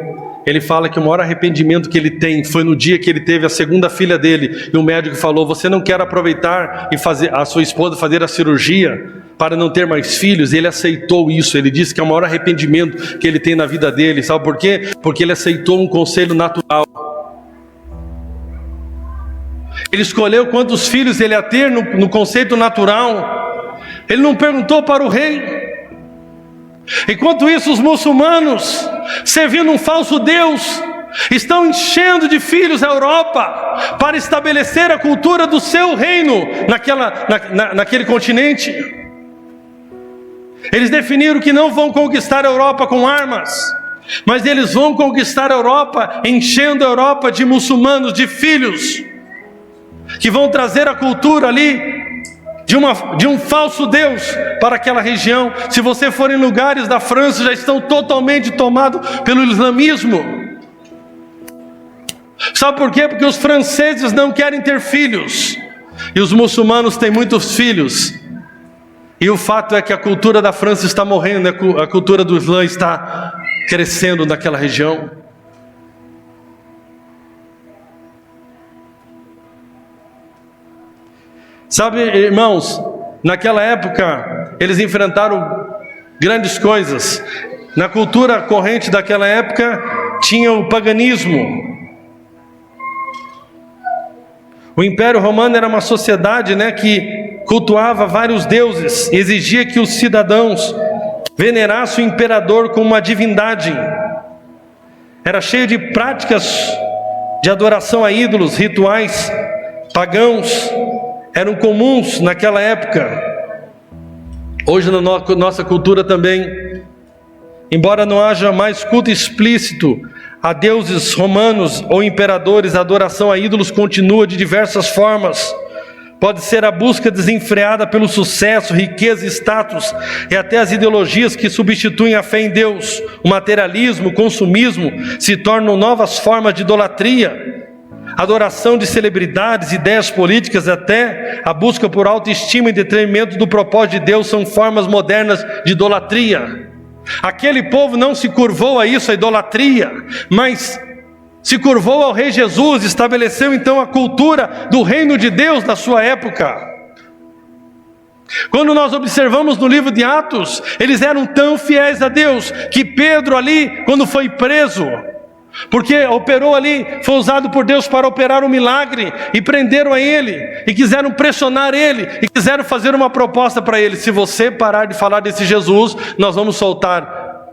Ele fala que o maior arrependimento que ele tem foi no dia que ele teve a segunda filha dele, e o médico falou: você não quer aproveitar e fazer a sua esposa fazer a cirurgia para não ter mais filhos? E ele aceitou isso. Ele disse que é o maior arrependimento que ele tem na vida dele. Sabe por quê? Porque ele aceitou um conselho natural. Ele escolheu quantos filhos ele ia ter no conceito natural. Ele não perguntou para o rei. Enquanto isso, os muçulmanos, servindo um falso Deus, estão enchendo de filhos a Europa para estabelecer a cultura do seu reino naquele continente. Eles definiram que não vão conquistar a Europa com armas, mas eles vão conquistar a Europa enchendo a Europa de muçulmanos, de filhos que vão trazer a cultura ali de um falso Deus para aquela região. Se você for em lugares da França, já estão totalmente tomados pelo islamismo. Sabe por quê? Porque os franceses não querem ter filhos, e os muçulmanos têm muitos filhos. E o fato é que a cultura da França está morrendo, a cultura do Islã está crescendo naquela região. Sabe, irmãos, naquela época eles enfrentaram grandes coisas. Na cultura corrente daquela época tinha o paganismo. O Império Romano era uma sociedade, que cultuava vários deuses, exigia que os cidadãos venerassem o imperador como uma divindade. Era cheio de práticas de adoração a ídolos, rituais pagãos eram comuns naquela época. Hoje na nossa cultura também, embora não haja mais culto explícito a deuses romanos ou imperadores, a adoração a ídolos continua de diversas formas. pode ser a busca desenfreada pelo sucesso, riqueza, status e até as ideologias que substituem a fé em Deus. O materialismo, o consumismo se tornam novas formas de idolatria. Adoração de celebridades, ideias políticas, até a busca por autoestima e detrimento do propósito de Deus são formas modernas de idolatria. Aquele povo não se curvou a isso, a idolatria, mas se curvou ao Rei Jesus, estabeleceu então a cultura do reino de Deus na sua época. Quando nós observamos no livro de Atos, eles eram tão fiéis a Deus, que Pedro ali, quando foi preso, porque operou ali, foi usado por Deus para operar um milagre, e prenderam a ele, e quiseram pressionar ele, e quiseram fazer uma proposta para ele: se você parar de falar desse Jesus, nós vamos soltar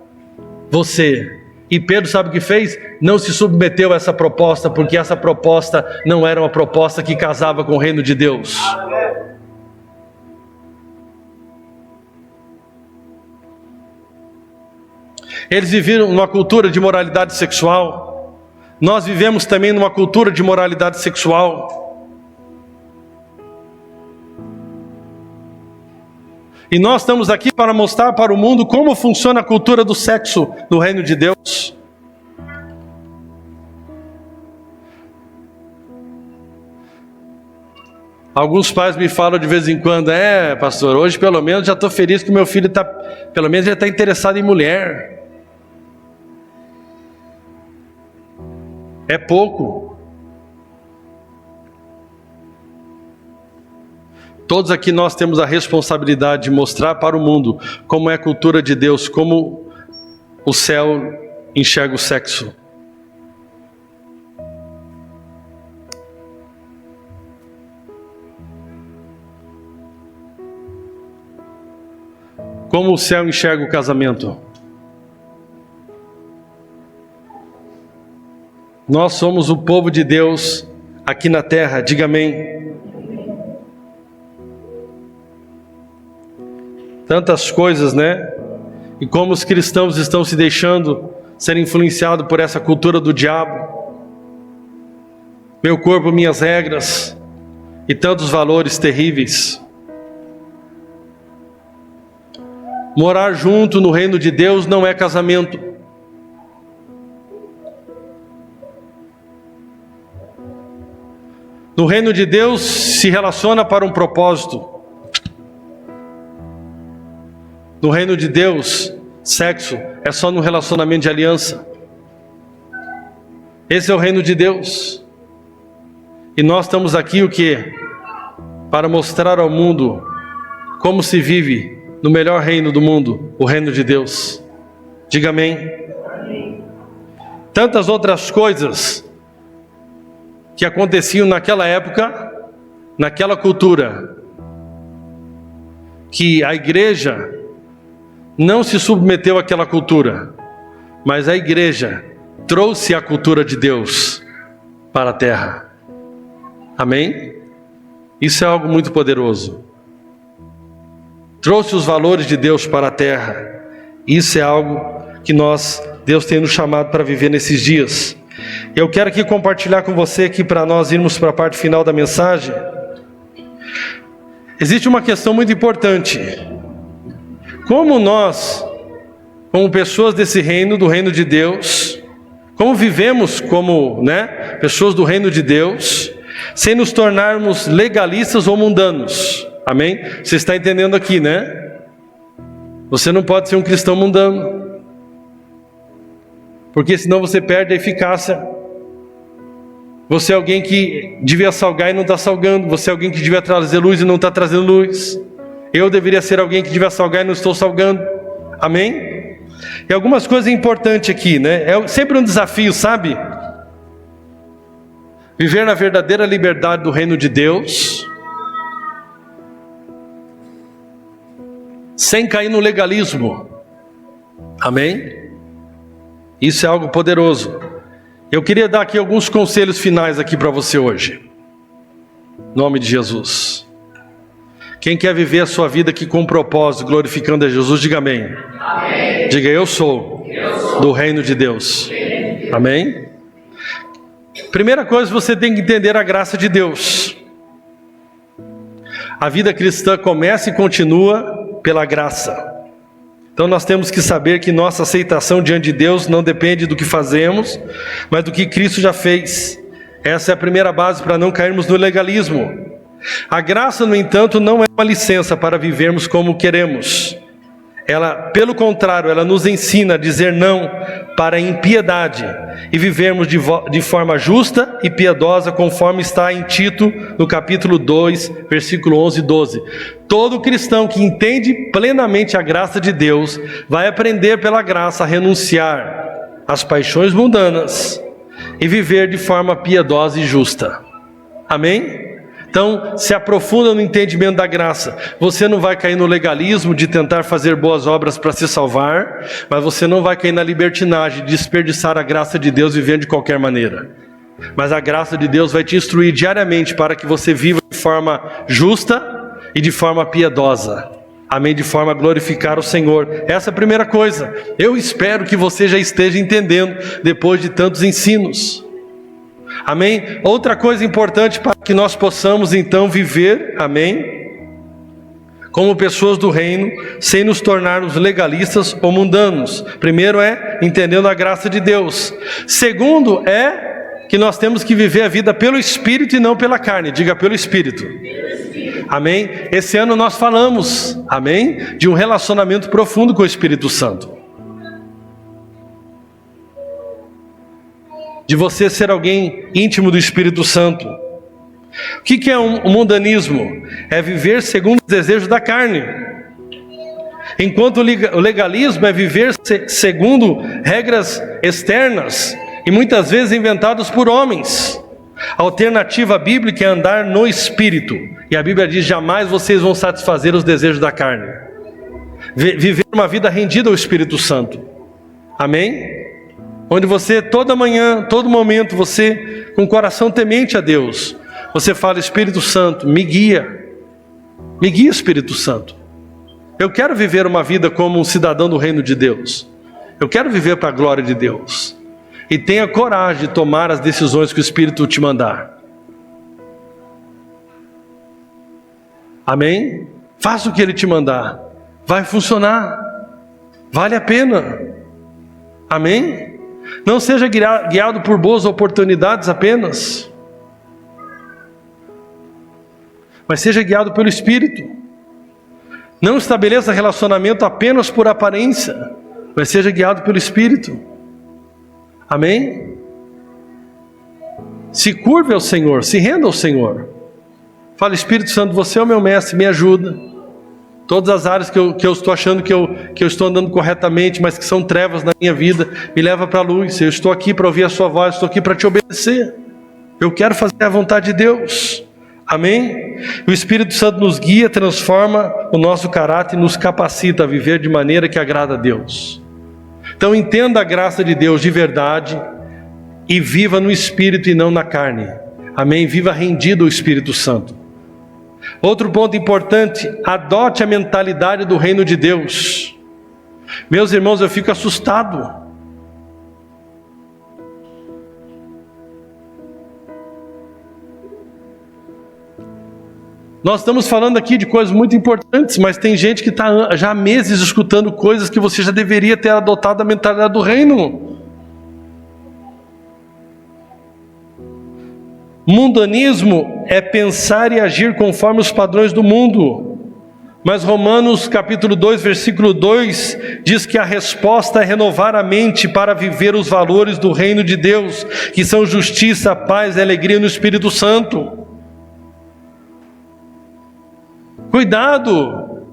você. E Pedro sabe o que fez? Não se submeteu a essa proposta, porque essa proposta não era uma proposta que casava com o reino de Deus. Eles viviam numa cultura de moralidade sexual. Nós vivemos também numa cultura de moralidade sexual. E nós estamos aqui para mostrar para o mundo como funciona a cultura do sexo no reino de Deus. Alguns pais me falam de vez em quando: pastor, hoje pelo menos já estou feliz que meu filho está, pelo menos ele está interessado em mulher. É pouco. Todos aqui nós temos a responsabilidade de mostrar para o mundo como é a cultura de Deus, como o céu enxerga o sexo. Como o céu enxerga o casamento. Nós somos o povo de Deus aqui na terra, diga amém. Tantas coisas, né? E como os cristãos estão se deixando ser influenciados por essa cultura do diabo. Meu corpo, minhas regras, e tantos valores terríveis. Morar junto no reino de Deus não é casamento. No reino de Deus se relaciona para um propósito. No reino de Deus, sexo é só no relacionamento de aliança. Esse é o reino de Deus. E nós estamos aqui o quê? Para mostrar ao mundo como se vive no melhor reino do mundo, o reino de Deus. Diga amém. Tantas outras coisas que aconteciam naquela época, naquela cultura, que a igreja não se submeteu àquela cultura, mas a igreja trouxe a cultura de Deus para a terra. Amém? Isso é algo muito poderoso. Trouxe os valores de Deus para a terra. Isso é algo que Deus tem nos chamado para viver nesses dias. Eu quero aqui compartilhar com você aqui, para nós irmos para a parte final da mensagem. Existe uma questão muito importante. Como nós, como pessoas desse reino, do reino de Deus, como vivemos como, pessoas do reino de Deus, sem nos tornarmos legalistas ou mundanos. Amém? Você está entendendo aqui, né? Você não pode ser um cristão mundano, porque senão você perde a eficácia. Você é alguém que devia salgar e não está salgando. Você é alguém que devia trazer luz e não está trazendo luz. Eu deveria ser alguém que devia salgar e não estou salgando. Amém? E algumas coisas importantes aqui, né? É sempre um desafio, sabe? Viver na verdadeira liberdade do reino de Deus, sem cair no legalismo. Amém? Isso é algo poderoso. Eu queria dar aqui alguns conselhos finais aqui para você hoje. Em nome de Jesus. Quem quer viver a sua vida aqui com propósito, glorificando a Jesus, diga amém. Amém. Diga: eu sou do reino de Deus. Amém? Primeira coisa, você tem que entender a graça de Deus. A vida cristã começa e continua pela graça. Então nós temos que saber que nossa aceitação diante de Deus não depende do que fazemos, mas do que Cristo já fez. Essa é a primeira base para não cairmos no legalismo. A graça, no entanto, não é uma licença para vivermos como queremos. Ela, pelo contrário, ela nos ensina a dizer não para a impiedade e vivermos de forma justa e piedosa, conforme está em Tito, no capítulo 2, versículo 11 e 12. Todo cristão que entende plenamente a graça de Deus vai aprender pela graça a renunciar às paixões mundanas e viver de forma piedosa e justa. Amém? Então, se aprofunda no entendimento da graça. Você não vai cair no legalismo de tentar fazer boas obras para se salvar, mas você não vai cair na libertinagem de desperdiçar a graça de Deus vivendo de qualquer maneira. Mas a graça de Deus vai te instruir diariamente para que você viva de forma justa e de forma piedosa. Amém? De forma a glorificar o Senhor. Essa é a primeira coisa. Eu espero que você já esteja entendendo depois de tantos ensinos. Amém? Outra coisa importante para que nós possamos então viver, amém, como pessoas do reino, sem nos tornarmos legalistas ou mundanos. Primeiro é entendendo a graça de Deus. Segundo é que nós temos que viver a vida pelo Espírito e não pela carne. Diga pelo Espírito. Amém? Esse ano nós falamos, amém, de um relacionamento profundo com o Espírito Santo. De você ser alguém íntimo do Espírito Santo. O que é um mundanismo? É viver segundo os desejos da carne. Enquanto o legalismo é viver segundo regras externas e muitas vezes inventadas por homens. A alternativa bíblica é andar no Espírito. E a Bíblia diz: jamais vocês vão satisfazer os desejos da carne. Viver uma vida rendida ao Espírito Santo. Amém? Onde você, toda manhã, todo momento, você, com o coração temente a Deus, você fala: Espírito Santo, me guia, Espírito Santo. Eu quero viver uma vida como um cidadão do reino de Deus. Eu quero viver para a glória de Deus. E tenha coragem de tomar as decisões que o Espírito te mandar. Amém? Faça o que Ele te mandar. Vai funcionar. Vale a pena. Amém? Não seja guiado por boas oportunidades apenas, mas seja guiado pelo Espírito. Não estabeleça relacionamento apenas por aparência, mas seja guiado pelo Espírito. Amém? Se curve ao Senhor, se renda ao Senhor. Fala: Espírito Santo, você é o meu mestre, me ajuda. Todas as áreas que eu estou achando que eu estou andando corretamente, mas que são trevas na minha vida, me leva para a luz. Eu estou aqui para ouvir a sua voz, estou aqui para te obedecer. Eu quero fazer a vontade de Deus. Amém? O Espírito Santo nos guia, transforma o nosso caráter e nos capacita a viver de maneira que agrada a Deus. Então entenda a graça de Deus de verdade e viva no Espírito e não na carne. Amém? Viva rendido ao Espírito Santo. Outro ponto importante: adote a mentalidade do reino de Deus. Meus irmãos, eu fico assustado. Nós estamos falando aqui de coisas muito importantes, mas tem gente que está já há meses escutando coisas que você já deveria ter adotado a mentalidade do reino. Mundanismo é pensar e agir conforme os padrões do mundo. Mas Romanos capítulo 2, versículo 2 diz que a resposta é renovar a mente para viver os valores do reino de Deus, que são justiça, paz e alegria no Espírito Santo. Cuidado!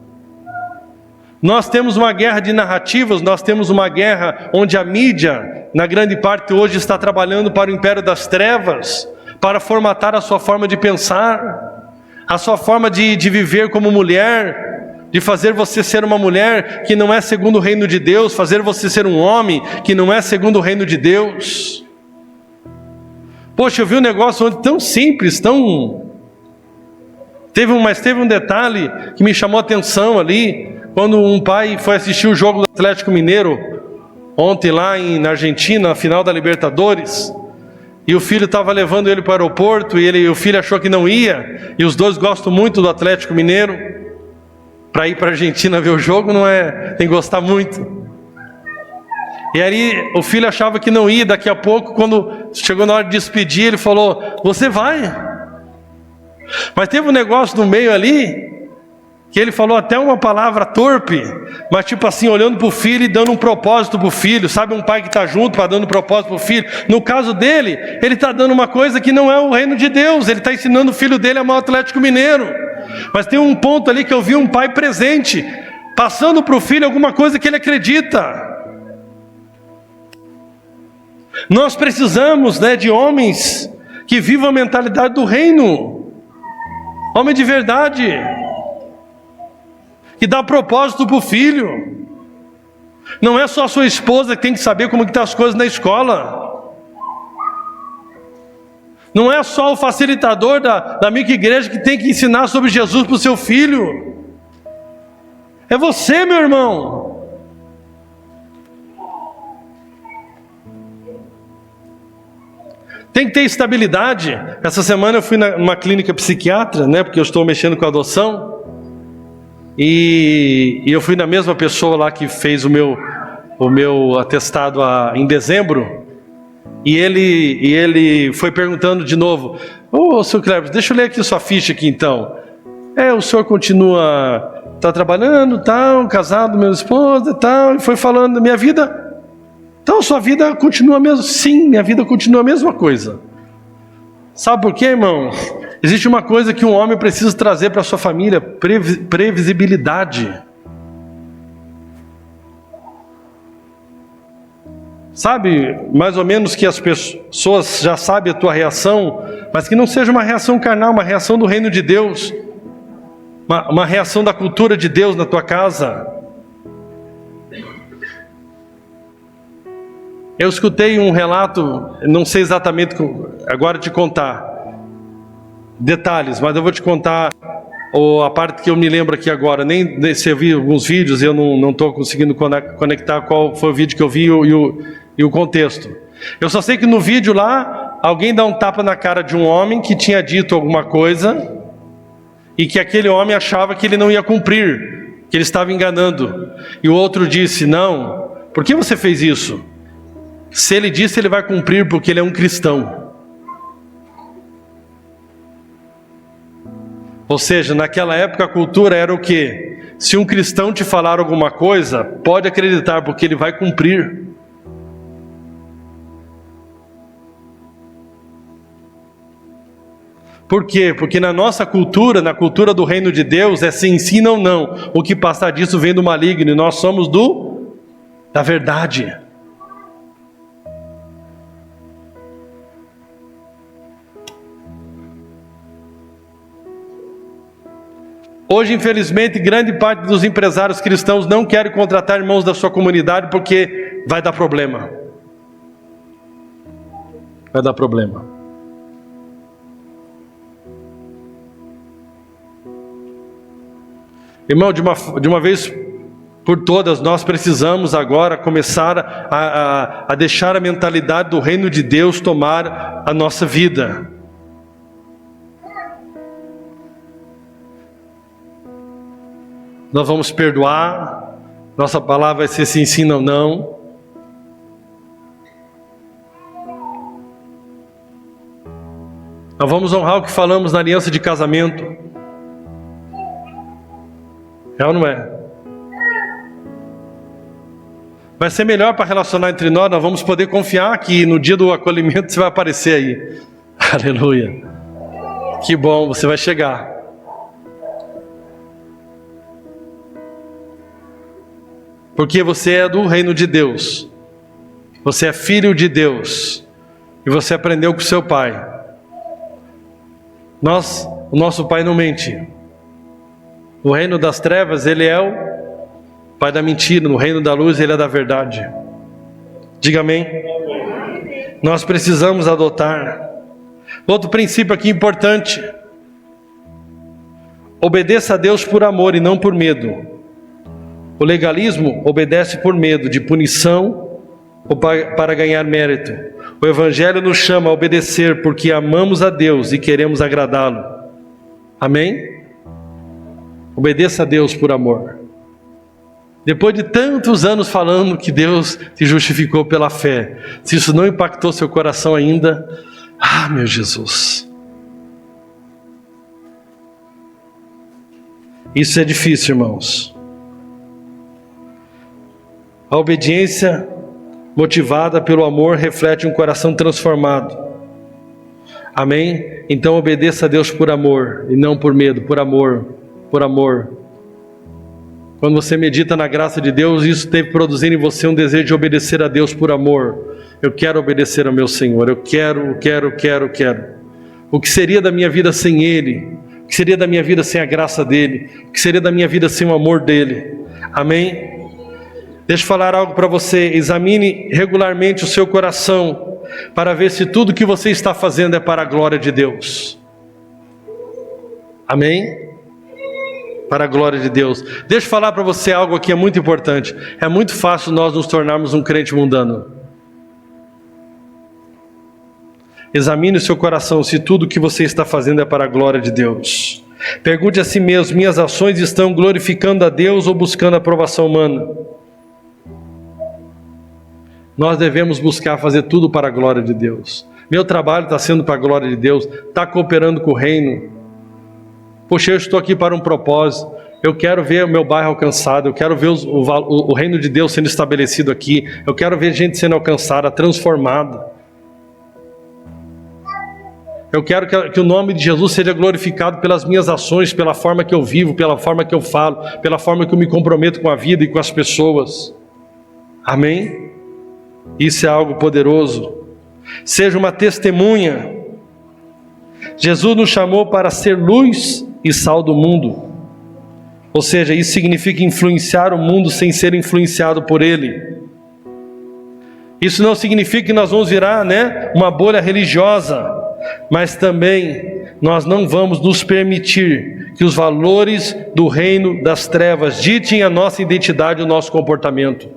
Nós temos uma guerra de narrativas, nós temos uma guerra onde a mídia, na grande parte hoje, está trabalhando para o império das trevas, para formatar a sua forma de pensar, a sua forma de viver como mulher, de fazer você ser uma mulher que não é segundo o reino de Deus, fazer você ser um homem que não é segundo o reino de Deus. Poxa, eu vi um negócio onde tão simples, teve um detalhe que me chamou a atenção ali, quando um pai foi assistir o jogo do Atlético Mineiro, ontem lá na Argentina, na final da Libertadores. e o filho estava levando ele para o aeroporto, e o filho achou que não ia, e os dois gostam muito do Atlético Mineiro. Para ir para a Argentina ver o jogo não é, tem que gostar muito. E aí o filho achava que não ia, daqui a pouco, quando chegou na hora de despedir, ele falou: você vai? Mas teve um negócio no meio ali, que ele falou até uma palavra torpe, mas tipo assim, olhando para o filho e dando um propósito para o filho. Sabe um pai que está junto para dando um propósito para o filho? No caso dele, ele está dando uma coisa que não é o reino de Deus. Ele está ensinando o filho dele a amar o Atlético Mineiro. Mas tem um ponto ali que eu vi um pai presente, passando para o filho alguma coisa que ele acredita. Nós precisamos, de homens que vivam a mentalidade do reino. Homem de verdade, que dá propósito para o filho. Não é só a sua esposa que tem que saber como que estão as coisas na escola. Não é só o facilitador da microigreja que tem que ensinar sobre Jesus para o seu filho. É você, meu irmão. Tem que ter estabilidade. Essa semana eu fui numa clínica psiquiatra, porque eu estou mexendo com adoção. E eu fui na mesma pessoa lá que fez o meu atestado em dezembro. E ele foi perguntando de novo: ô, seu Cleber, deixa eu ler aqui sua ficha aqui então. O senhor está trabalhando, tal, casado, minha esposa, tal. E foi falando da minha vida. Então sua vida continua a mesma? Sim, minha vida continua a mesma coisa. Sabe por quê, irmão? Existe uma coisa que um homem precisa trazer para a sua família: previsibilidade. Sabe, mais ou menos que as pessoas já sabem a tua reação, mas que não seja uma reação carnal, uma reação do reino de Deus, uma reação da cultura de Deus na tua casa. Eu escutei um relato, não sei exatamente agora te contar detalhes, mas eu vou te contar a parte que eu me lembro aqui agora. Nem se eu vi alguns vídeos, eu não estou conseguindo conectar qual foi o vídeo que eu vi e o contexto. Eu só sei que no vídeo lá, alguém dá um tapa na cara de um homem que tinha dito alguma coisa e que aquele homem achava que ele não ia cumprir, que ele estava enganando. E o outro disse: não, por que você fez isso? Se ele disse, ele vai cumprir porque ele é um cristão. Ou seja, naquela época a cultura era o quê? Se um cristão te falar alguma coisa, pode acreditar porque ele vai cumprir. Por quê? Porque na nossa cultura, na cultura do reino de Deus, é sim, sim, não, não. O que passar disso vem do maligno, e nós somos da verdade. Hoje, infelizmente, grande parte dos empresários cristãos não querem contratar irmãos da sua comunidade porque vai dar problema. Vai dar problema. Irmão, de uma vez por todas, nós precisamos agora começar a deixar a mentalidade do reino de Deus tomar a nossa vida. Nós vamos perdoar, nossa palavra vai ser sim, sim, não, não. Nós vamos honrar o que falamos na aliança de casamento. É ou não é? Vai ser melhor para relacionar entre nós vamos poder confiar que no dia do acolhimento você vai aparecer aí. Aleluia. Que bom, você vai chegar. Porque você é do reino de Deus. Você é filho de Deus. E você aprendeu com seu pai. O nosso pai não mente. No reino das trevas, ele é o pai da mentira. No reino da luz, ele é da verdade. Diga amém. Nós precisamos adotar. Outro princípio aqui importante. Obedeça a Deus por amor e não por medo. O legalismo obedece por medo de punição ou para ganhar mérito. O Evangelho nos chama a obedecer porque amamos a Deus e queremos agradá-lo. Amém? Obedeça a Deus por amor. Depois de tantos anos falando que Deus te justificou pela fé, se isso não impactou seu coração ainda, meu Jesus. Isso é difícil, irmãos. A obediência motivada pelo amor reflete um coração transformado. Amém? Então obedeça a Deus por amor e não por medo, por amor, por amor. Quando você medita na graça de Deus, isso deve produzir em você um desejo de obedecer a Deus por amor. Eu quero obedecer ao meu Senhor, eu quero. O que seria da minha vida sem Ele? O que seria da minha vida sem a graça dEle? O que seria da minha vida sem o amor dEle? Amém? Deixa eu falar algo para você. Examine regularmente o seu coração para ver se tudo que você está fazendo é para a glória de Deus. Amém? Para a glória de Deus. Deixa eu falar para você algo aqui, é muito importante. É muito fácil nós nos tornarmos um crente mundano. Examine o seu coração se tudo que você está fazendo é para a glória de Deus. Pergunte a si mesmo: minhas ações estão glorificando a Deus ou buscando a aprovação humana? Nós devemos buscar fazer tudo para a glória de Deus. Meu trabalho está sendo para a glória de Deus, está cooperando com o reino. Poxa, eu estou aqui para um propósito. Eu quero ver o meu bairro alcançado, eu quero ver o reino de Deus sendo estabelecido aqui. Eu quero ver gente sendo alcançada, transformada. Eu quero que o nome de Jesus seja glorificado pelas minhas ações, pela forma que eu vivo, pela forma que eu falo, pela forma que eu me comprometo com a vida e com as pessoas. Amém? Isso é algo poderoso. Seja uma testemunha. Jesus nos chamou para ser luz e sal do mundo. Ou seja, isso significa influenciar o mundo sem ser influenciado por ele. Isso não significa que nós vamos virar, uma bolha religiosa, mas também nós não vamos nos permitir que os valores do reino das trevas ditem a nossa identidade e o nosso comportamento.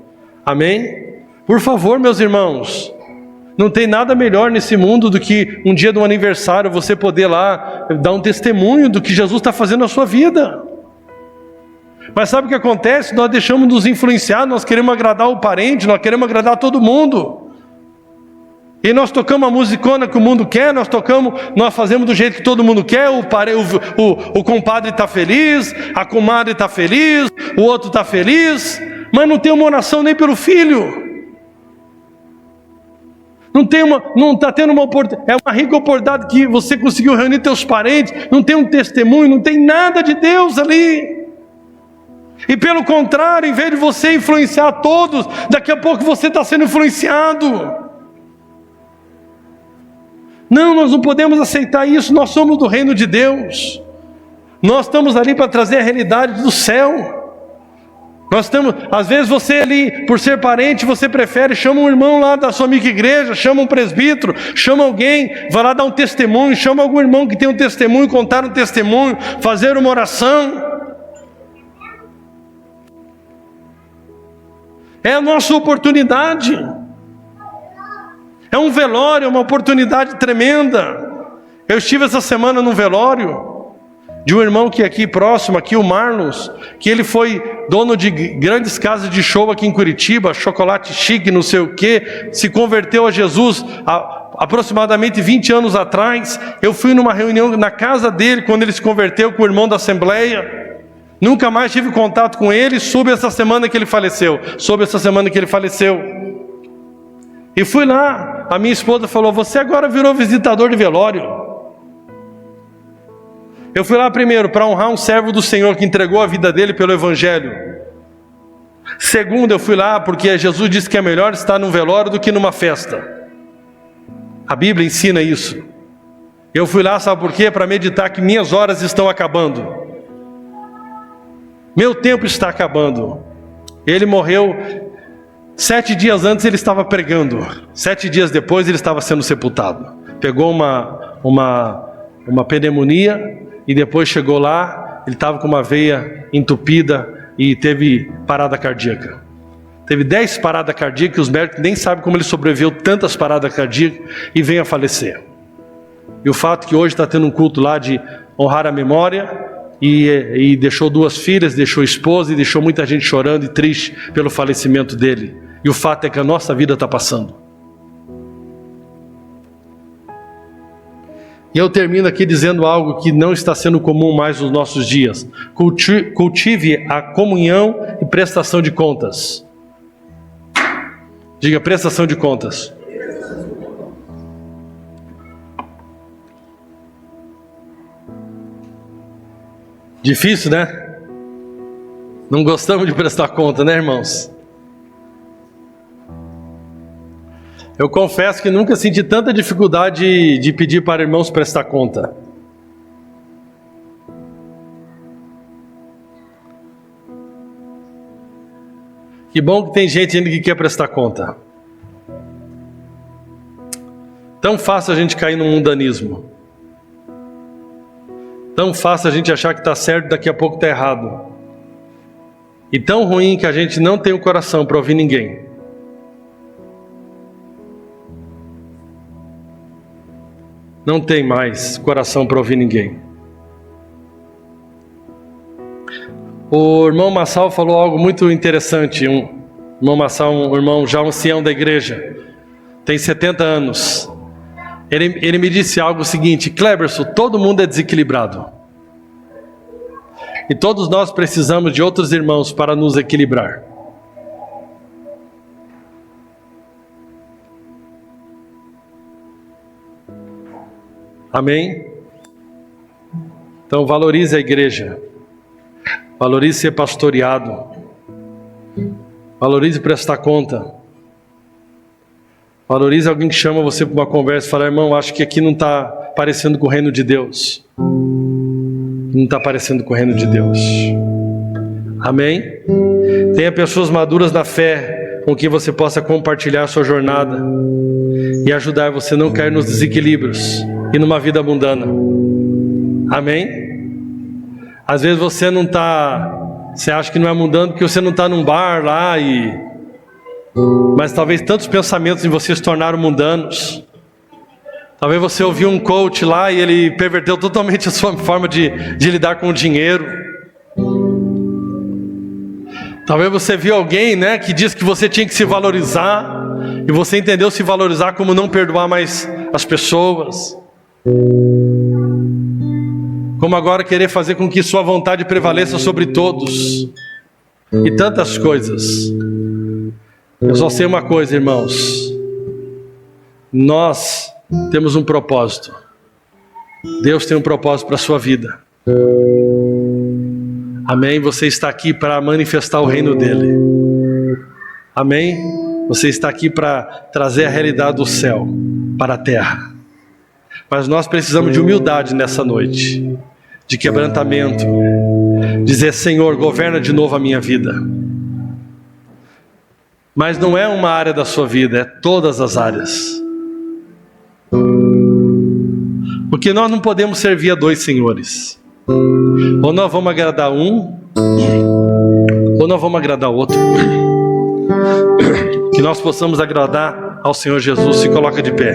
Amém? Por favor, meus irmãos, não tem nada melhor nesse mundo do que um dia do aniversário você poder lá dar um testemunho do que Jesus está fazendo na sua vida. Mas sabe o que acontece? Nós deixamos nos influenciar, nós queremos agradar o parente, nós queremos agradar todo mundo. E nós tocamos a musicona que o mundo quer, nós fazemos do jeito que todo mundo quer, o compadre está feliz, a comadre está feliz, o outro está feliz, mas não tem uma oração nem pelo filho. Não está tendo uma oportunidade, é uma rica oportunidade que você conseguiu reunir teus parentes, não tem um testemunho, não tem nada de Deus ali. E pelo contrário, em vez de você influenciar todos, daqui a pouco você está sendo influenciado. Não, nós não podemos aceitar isso, nós somos do reino de Deus. Nós estamos ali para trazer a realidade do céu. Às vezes você ali, por ser parente, você prefere, chama um irmão lá da sua amiga igreja, chama um presbítero, chama alguém, vai lá dar um testemunho, chama algum irmão que tem um testemunho, contar um testemunho, fazer uma oração. É a nossa oportunidade. É um velório, é uma oportunidade tremenda. Eu estive essa semana num velório de um irmão que é aqui próximo, aqui o Marlos, que ele foi dono de grandes casas de show aqui em Curitiba, chocolate chique, não sei o que, se converteu a Jesus há aproximadamente 20 anos atrás. Eu fui numa reunião na casa dele, quando ele se converteu, com o irmão da Assembleia. Nunca mais tive contato com ele, soube essa semana que ele faleceu. E fui lá, a minha esposa falou: você agora virou visitador de velório. Eu fui lá primeiro para honrar um servo do Senhor que entregou a vida dele pelo Evangelho. Segundo, eu fui lá porque Jesus disse que é melhor estar num velório do que numa festa. A Bíblia ensina isso. Eu fui lá, sabe por quê? Para meditar que minhas horas estão acabando. Meu tempo está acabando. Ele morreu 7 dias antes, ele estava pregando. 7 dias depois ele estava sendo sepultado. Pegou uma pneumonia e depois chegou lá, ele estava com uma veia entupida e teve parada cardíaca. teve 10 paradas cardíacas, os médicos nem sabem como ele sobreviveu tantas paradas cardíacas e veio a falecer. E o fato que hoje está tendo um culto lá de honrar a memória, e deixou 2 filhas, deixou esposa e deixou muita gente chorando e triste pelo falecimento dele. E o fato é que a nossa vida está passando. E eu termino aqui dizendo algo que não está sendo comum mais nos nossos dias. Cultive a comunhão e prestação de contas. Diga, prestação de contas. Difícil, né? Não gostamos de prestar conta, né, irmãos? Eu confesso que nunca senti tanta dificuldade de pedir para irmãos prestar conta. Que bom que tem gente ainda que quer prestar conta. Tão fácil a gente cair no mundanismo. Tão fácil a gente achar que está certo e daqui a pouco está errado. E tão ruim que a gente não tem o coração para ouvir ninguém. Não tem mais coração para ouvir ninguém. O irmão Massal falou algo muito interessante. Irmão Massal, um irmão já ancião da igreja, tem 70 anos. Ele me disse algo seguinte: Cleberson, todo mundo é desequilibrado. E todos nós precisamos de outros irmãos para nos equilibrar. Amém? Então valorize a igreja. Valorize ser pastoreado. Valorize prestar conta. Valorize alguém que chama você para uma conversa e fala: irmão, acho que aqui não está parecendo com o reino de Deus. Não está parecendo com o reino de Deus. Amém? Tenha pessoas maduras na fé com quem você possa compartilhar a sua jornada e ajudar você a não cair nos desequilíbrios e numa vida mundana. Amém? Às vezes você não está, você acha que não é mundano porque você não está num bar lá mas talvez tantos pensamentos em você se tornaram mundanos. Talvez você ouviu um coach lá e ele perverteu totalmente a sua forma de lidar com o dinheiro. Talvez você viu alguém, né, que disse que você tinha que se valorizar e você entendeu se valorizar como não perdoar mais as pessoas. Como agora querer fazer com que sua vontade prevaleça sobre todos. E tantas coisas. Eu só sei uma coisa, irmãos. Nós temos um propósito. Deus tem um propósito para a sua vida. Amém? Você está aqui para manifestar o reino dele. Amém? Você está aqui para trazer a realidade do céu para a terra. Mas nós precisamos de humildade nessa noite. De quebrantamento. Dizer: Senhor, governa de novo a minha vida. Mas não é uma área da sua vida, é todas as áreas. Porque nós não podemos servir a 2 senhores. Ou nós vamos agradar um, ou nós vamos agradar outro. Que nós possamos agradar ao Senhor Jesus. Se coloca de pé.